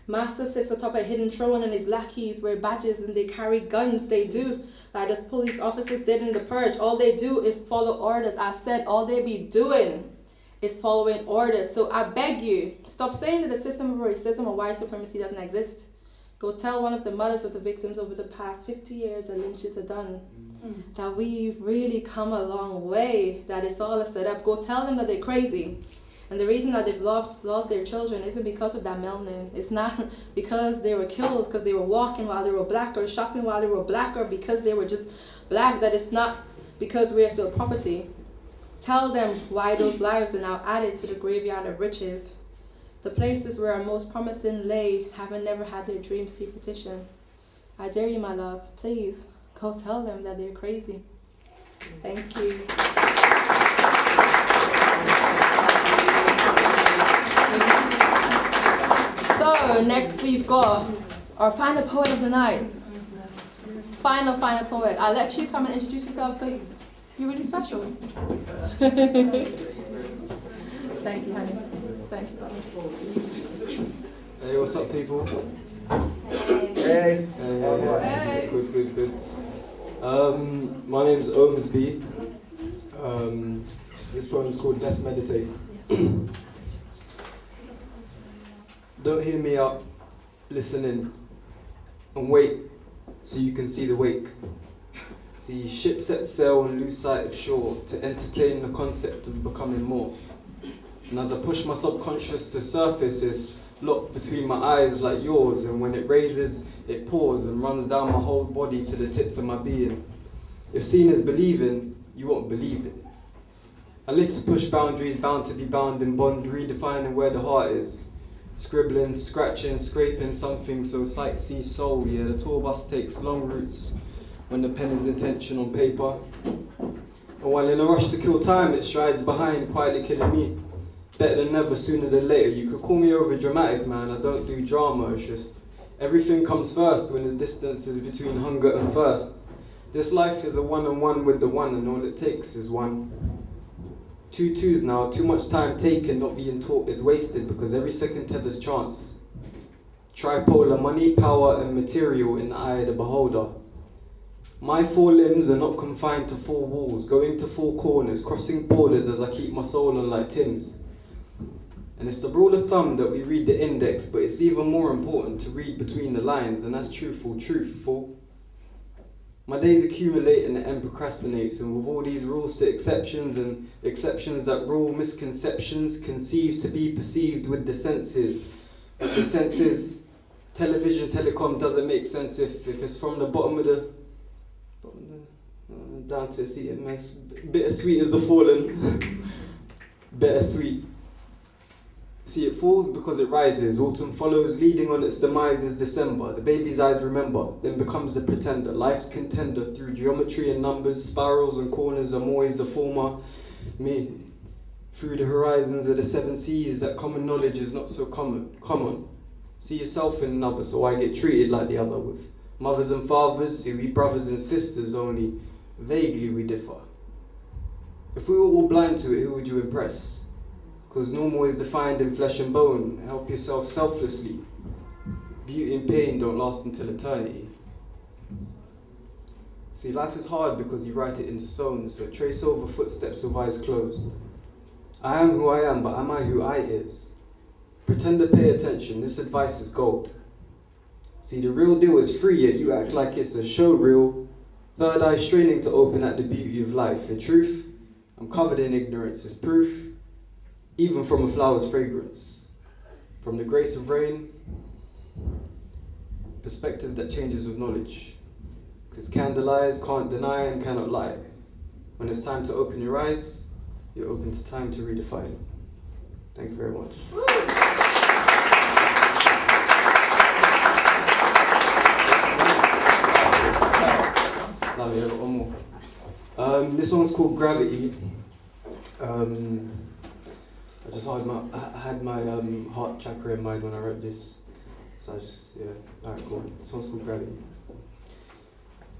Master sits atop a hidden throne and his lackeys wear badges and they carry guns. They do like the police officers did in the purge. All they do is follow orders. I said all they be doing is following orders. So I beg you, stop saying that the system of racism or white supremacy doesn't exist. Go tell one of the mothers of the victims over the past 50 years that lynches are done. That we've really come a long way, that it's all a setup. Go tell them that they're crazy. And the reason that they've lost their children isn't because of that melanin. It's not because they were killed because they were walking while they were black or shopping while they were black or because they were just black. That it's not because we are still property. Tell them why those lives are now added to the graveyard of riches. The places where our most promising lay haven't never had their dreams see fruition. I dare you, my love, please go tell them that they're crazy. Thank you. So next we've got our final poet of the night. Final poet. I'll let you come and introduce yourself because you're really special. Thank you, honey. Thank you, brother. Hey, what's up, people? Hey. Hey. Good. My name's Omsby. This poem's called Let's Meditate. Don't hear me out, listen in, and wait so you can see the wake. See, ships set sail and lose sight of shore to entertain the concept of becoming more. And as I push my subconscious to surface, it's locked between my eyes like yours, and when it raises, it pours and runs down my whole body to the tips of my being. If seen as believing, you won't believe it. I live to push boundaries, bound to be bound in bond, redefining where the heart is. Scribbling, scratching, scraping something so sight sees soul, yeah, the tour bus takes long routes when the pen is intention on paper. And while in a rush to kill time, it strides behind, quietly killing me. Better than never, sooner than later. You could call me over dramatic, man, I don't do drama, it's just everything comes first when the distance is between hunger and thirst. This life is a one-on-one with the one, and all it takes is one. 2 twos now, too much time taken, not being taught is wasted because every second tethers chance. Tripolar, money, power and material in the eye of the beholder. My 4 limbs are not confined to 4 walls, going to 4 corners, crossing borders as I keep my soul on like Tim's. And it's the rule of thumb that we read the index, but it's even more important to read between the lines, and that's truthful. My days accumulate and the end procrastinates, and with all these rules to exceptions and exceptions that rule misconceptions, conceived to be perceived with the senses. The senses, television, telecom doesn't make sense if it's from the bottom of the down to its eating mess. Bittersweet is the fallen. Bittersweet. See, it falls because it rises. Autumn follows, leading on its demise is December. The baby's eyes remember, then becomes the pretender. Life's contender through geometry and numbers, spirals and corners. I'm always the former me. Through the horizons of the 7 seas, that common knowledge is not so common. See yourself in another, so I get treated like the other. With mothers and fathers, see we brothers and sisters, only vaguely we differ. If we were all blind to it, who would you impress? Because normal is defined in flesh and bone. Help yourself selflessly. Beauty and pain don't last until eternity. See, life is hard because you write it in stone, so trace over footsteps with eyes closed. I am who I am, but am I who I is? Pretend to pay attention, this advice is gold. See, the real deal is free, yet you act like it's a show reel. Third eye straining to open at the beauty of life. In truth, I'm covered in ignorance, it's proof, even from a flower's fragrance. From the grace of rain, perspective that changes with knowledge. Because candle eyes can't deny and cannot lie. When it's time to open your eyes, you're open to time to redefine. Thank you very much. Lovely, I've got one more. This one's called Gravity. I had my heart chakra in mind when I wrote this. So alright, cool. This one's called Gravity.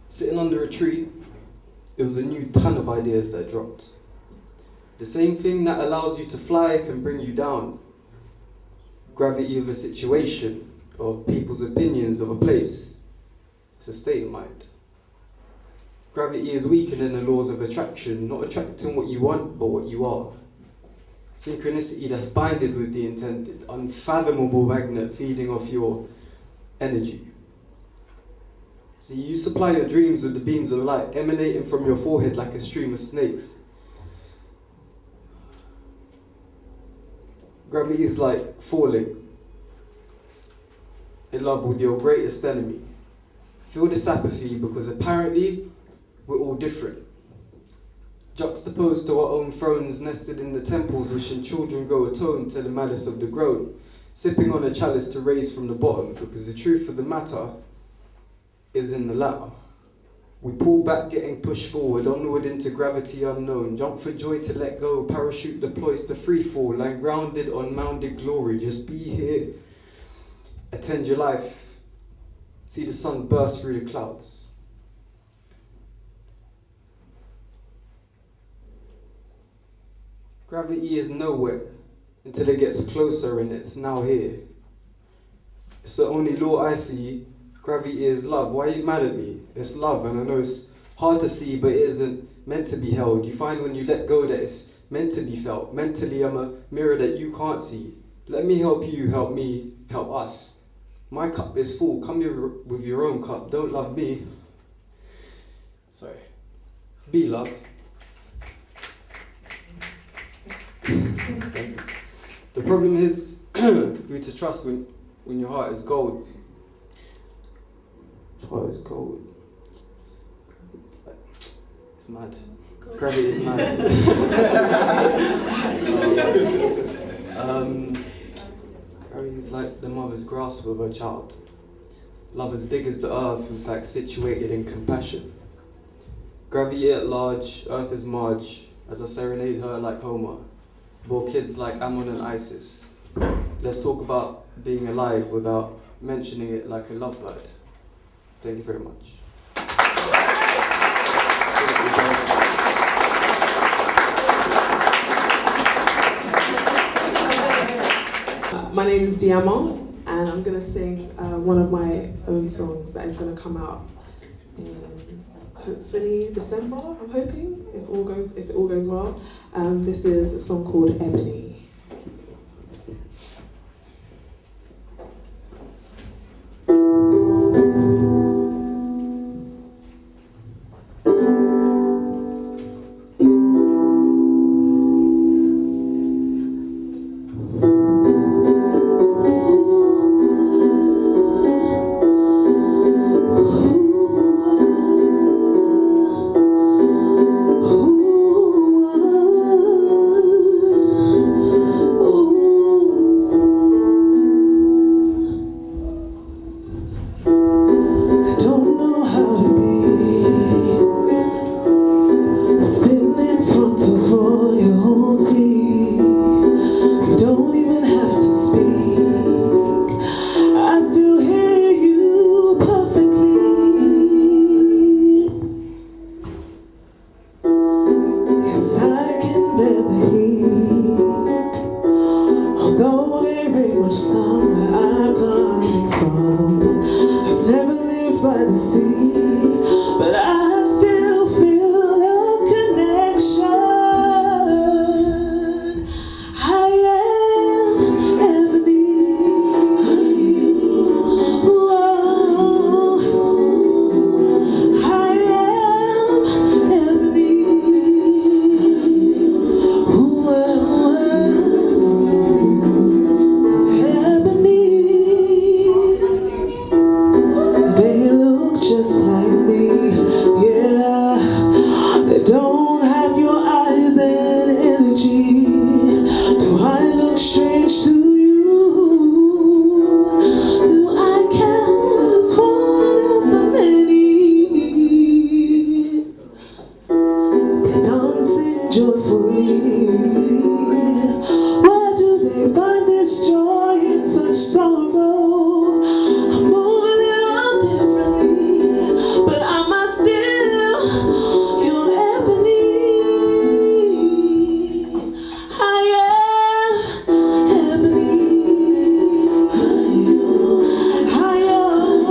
Sitting under a tree, it was a new ton of ideas that dropped. The same thing that allows you to fly can bring you down. Gravity of a situation, of people's opinions of a place. It's a state of mind. Gravity is weakening the laws of attraction, not attracting what you want, but what you are. Synchronicity that's binded with the intended, unfathomable magnet feeding off your energy. See, you supply your dreams with the beams of light emanating from your forehead like a stream of snakes. Gravity is like falling in love with your greatest enemy. Feel this apathy because apparently we're all different. Juxtaposed to our own thrones, nested in the temples, wishing children go atone to the malice of the grown, sipping on a chalice to raise from the bottom, because the truth of the matter is in the latter. We pull back, getting pushed forward, onward into gravity unknown, jump for joy to let go, parachute deploys to free fall, line grounded on mounded glory, just be here, attend your life, see the sun burst through the clouds. Gravity is nowhere until it gets closer and it's now here. It's the only law I see. Gravity is love. Why are you mad at me? It's love, and I know it's hard to see, but it isn't meant to be held. You find when you let go that it's meant to be felt. Mentally, I'm a mirror that you can't see. Let me help you, help me, help us. My cup is full. Come here with your own cup. Don't love me. Sorry. Be love. The problem is who to trust when your heart is gold. Your heart is gold. It's mad. Gravity is mad. Gravity is like the mother's grasp of her child. Love as big as the earth, in fact situated in compassion. Gravity at large, earth is Marge, as I serenade her like Homer. Bore kids like Ammon and Isis. Let's talk about being alive without mentioning it like a lovebird. Thank you very much. My name is Diamo, and I'm going to sing one of my own songs that is going to come out in hopefully December, I'm hoping, if it all goes well. This is a song called Ebony. don't have your eyes and energy. Do I look strange to you? Do I count as one of the many dancing joyfully? Where do they find this joy in such sorrow? I move a little differently, but am I still your ebony? I am ebony. I am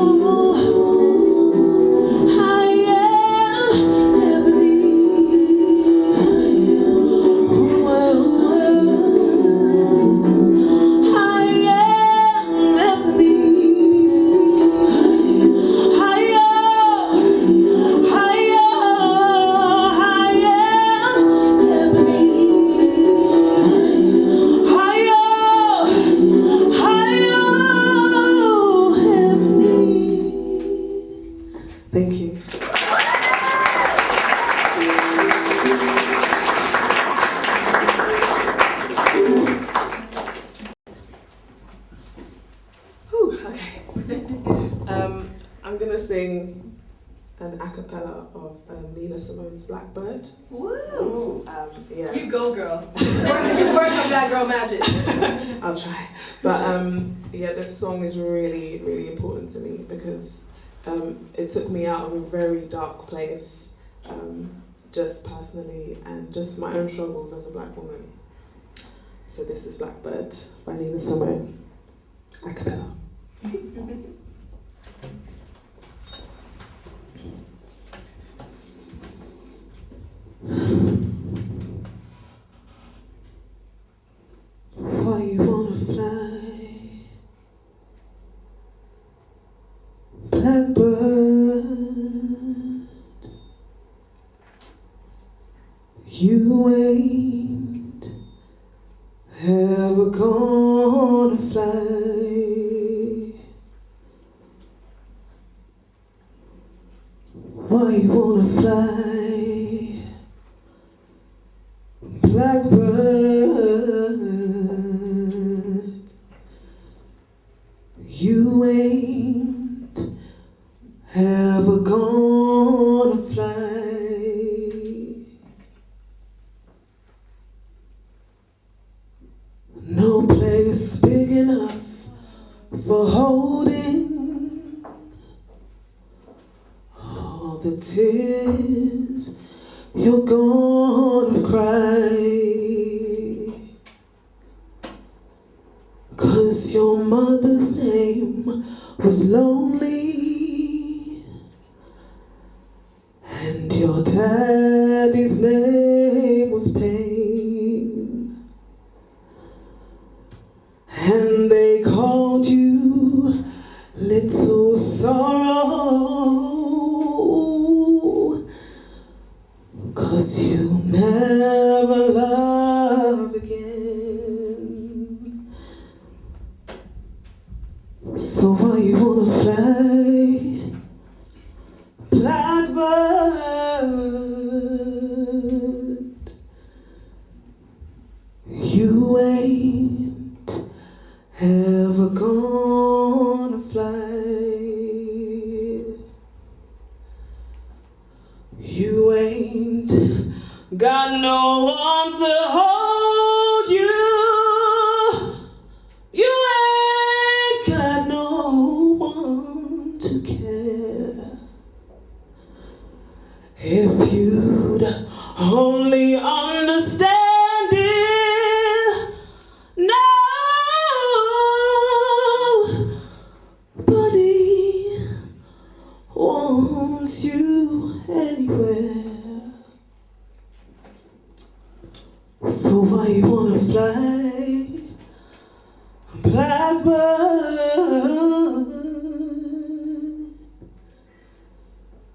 ebony. Thank you. Whew, okay. I'm gonna sing an a cappella of Nina Simone's Blackbird. Woo! Yeah. You go, girl. You work on that girl magic. I'll try. But yeah, this song is really, really important to me because it took me out of a very dark place, just personally, and just my own struggles as a black woman. So this is Blackbird by Nina Simone, a cappella. Why you wanna fly, Blackbird? You ain't ever gonna fly. Why you wanna fly, Blackbird? You ain't ever gonna fly. No place big enough for holding all the tears you're gonna cry. 'Cause your mother's name was lonely and your daddy's name was pain, and they called you Little Sorrow, 'cause you never loved again. So why you wanna fly, Blackbird? You ain't ever gonna fly. You ain't got no one to hold you. You ain't got no one to care. If you'd only understand it, nobody wants you anywhere. So why you wanna fly, Blackbird?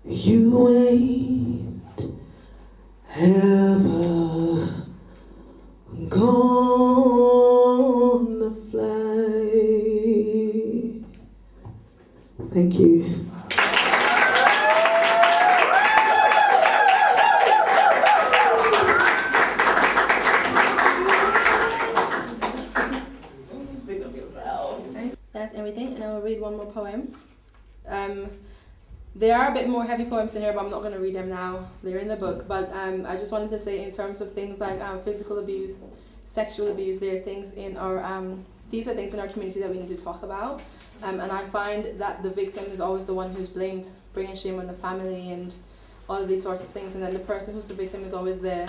You ain't ever gonna fly. Thank you. read one more poem. There are a bit more heavy poems in here, but I'm not going to read them now. They're in the book. But I just wanted to say, in terms of things like physical abuse, sexual abuse, there are things in our these are things in our community that we need to talk about. And I find that the victim is always the one who's blamed, bringing shame on the family and all of these sorts of things. And then the person who's the victim is always there.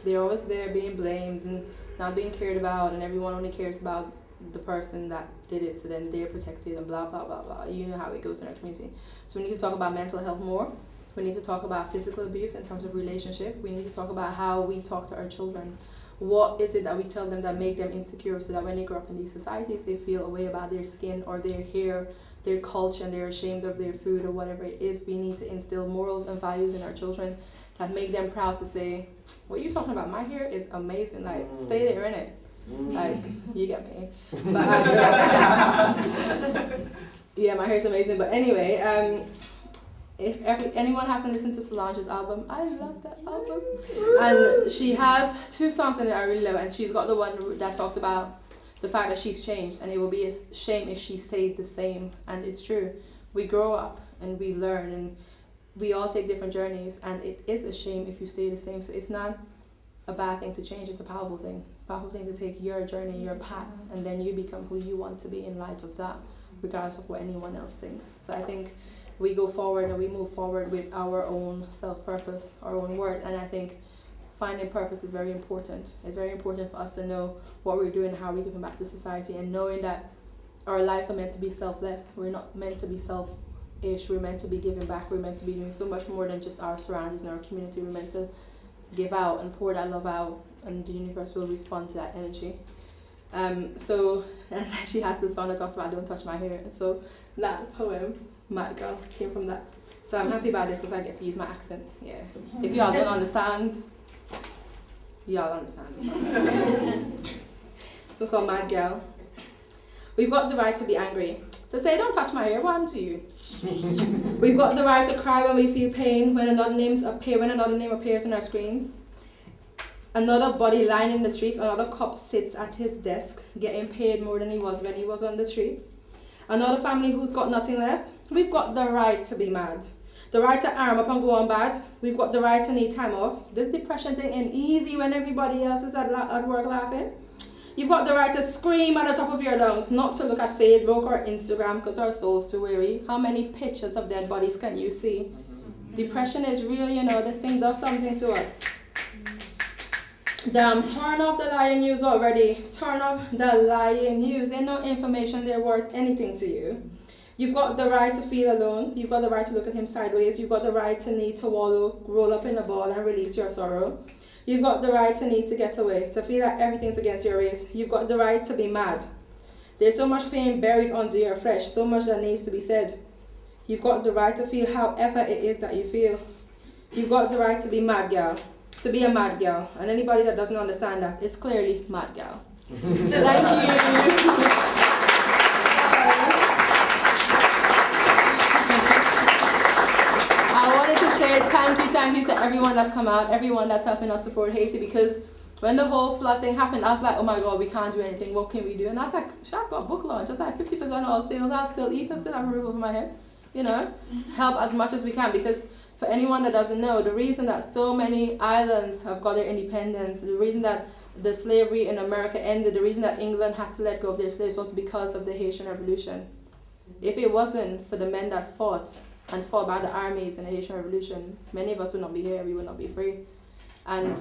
They're always there being blamed and not being cared about, and everyone only cares about the person that did it, so then they're protected and blah, blah, blah, blah. You know how it goes in our community. So we need to talk about mental health more. We need to talk about physical abuse in terms of relationship. We need to talk about how we talk to our children. What is it that we tell them that make them insecure, so that when they grow up in these societies, they feel a way about their skin or their hair, their culture, and they're ashamed of their food or whatever it is. We need to instill morals and values in our children that make them proud to say, what you're talking about, my hair is amazing, like, stay there, innit? Like, you get me. But, yeah, my hair's amazing. But anyway, if anyone hasn't listened to Solange's album, I love that album. And she has 2 songs in it I really love, and she's got the one that talks about the fact that she's changed, and it will be a shame if she stayed the same. And it's true. We grow up and we learn, and we all take different journeys, and it is a shame if you stay the same. So it's not a bad thing to change, it's a powerful thing. It's a powerful thing to take your journey, your path, and then you become who you want to be in light of that, regardless of what anyone else thinks. So I think we go forward and we move forward with our own self-purpose, our own worth, and I think finding purpose is very important. It's very important for us to know what we're doing and how we're giving back to society, and knowing that our lives are meant to be selfless. We're not meant to be selfish. We're meant to be giving back. We're meant to be doing so much more than just our surroundings and our community. We're meant to give out and pour that love out, and the universe will respond to that energy. So and she has this song that talks about don't touch my hair, and so that poem, Mad Girl, came from that. So I'm happy about this because I get to use my accent. Yeah. If y'all don't understand, y'all understand the song. So it's called Mad Girl. We've got the right to be angry, to say don't touch my hair, what happened to you? We've got the right to cry when we feel pain, when another name appears on our screens. Another body lying in the streets, another cop sits at his desk getting paid more than he was when he was on the streets. Another family who's got nothing less. We've got the right to be mad. The right to arm up and go on bad. We've got the right to need time off. This depression thing ain't easy when everybody else is at work laughing. You've got the right to scream at the top of your lungs, not to look at Facebook or Instagram because our soul's too weary. How many pictures of dead bodies can you see? Depression is real, you know, this thing does something to us. Damn, turn off the lying news already. Turn off the lying news. Ain't no information there worth anything to you. You've got the right to feel alone. You've got the right to look at him sideways. You've got the right to need to wallow, roll up in a ball and release your sorrow. You've got the right to need to get away, to feel that everything's against your race. You've got the right to be mad. There's so much pain buried under your flesh, so much that needs to be said. You've got the right to feel however it is that you feel. You've got the right to be mad girl, to be a mad girl. And anybody that doesn't understand that, it's clearly mad girl. Thank you. Thank you to everyone that's come out, everyone that's helping us support Haiti, because when the whole flood thing happened, I was like, oh my God, we can't do anything, what can we do? And I was like, I've got a book launch, I was like 50% of all sales, I'll still eat, I still have a roof over my head, you know, help as much as we can, because for anyone that doesn't know, the reason that so many islands have got their independence, the reason that the slavery in America ended, the reason that England had to let go of their slaves was because of the Haitian Revolution. If it wasn't for the men that fought by the armies in the Haitian Revolution, many of us would not be here, we would not be free. And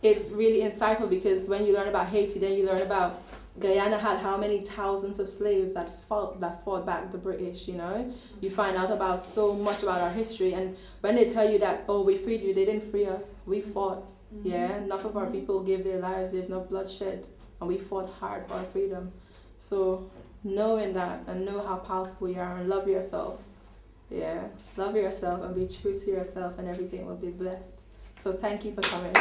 it's really insightful because when you learn about Haiti, then you learn about Guyana had how many thousands of slaves that fought back the British, you know? You find out about so much about our history, and when they tell you that, oh, we freed you, they didn't free us, we fought. Yeah, enough of our people gave their lives, there's no bloodshed, and we fought hard for our freedom. So knowing that and know how powerful we are, and love yourself. Yeah, love yourself and be true to yourself, and everything will be blessed. So thank you for coming.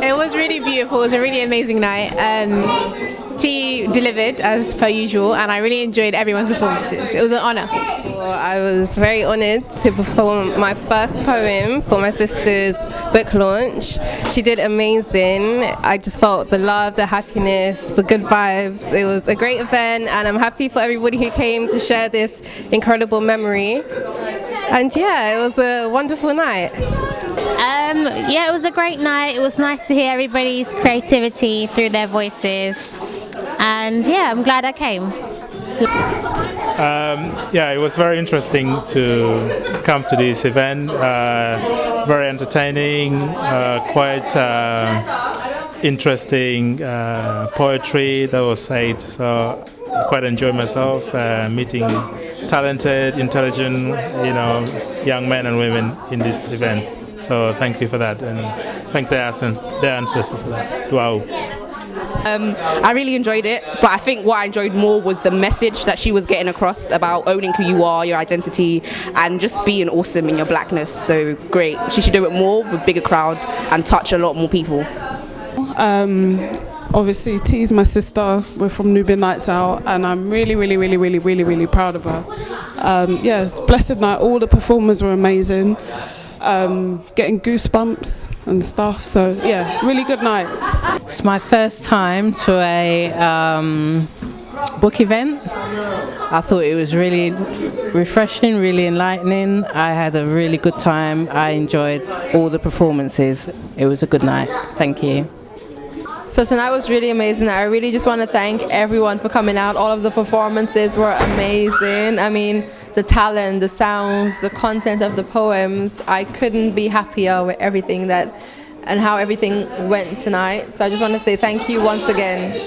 It was really beautiful. It was a really amazing night. T delivered as per usual, and I really enjoyed everyone's performances. It was an honour. Well, I was very honoured to perform my first poem for my sister's book launch. She did amazing. I just felt the love, the happiness, the good vibes. It was a great event, and I'm happy for everybody who came to share this incredible memory. And yeah, it was a wonderful night. Yeah, it was a great night. It was nice to hear everybody's creativity through their voices. And yeah, I'm glad I came. Yeah, it was very interesting to come to this event. Very entertaining, quite interesting poetry that was said. So I quite enjoyed myself meeting talented, intelligent, young men and women in this event. So thank you for that, and thanks their ancestors for that. Wow. I really enjoyed it, but I think what I enjoyed more was the message that she was getting across about owning who you are, your identity, and just being awesome in your blackness. So great. She should do it more with a bigger crowd and touch a lot more people. Obviously, T's my sister. We're from Nubian Nights Out, and I'm really proud of her. Yeah, blessed night. All the performers were amazing. Getting goosebumps and stuff. So yeah, really good night. It's my first time to a book event. I thought it was really refreshing, really enlightening. I had a really good time. I enjoyed all the performances. It was a good night. Thank you. So tonight was really amazing. I really just want to thank everyone for coming out. All of the performances were amazing. I mean, the talent, the sounds, the content of the poems. I couldn't be happier with everything and how everything went tonight. So I just want to say thank you once again.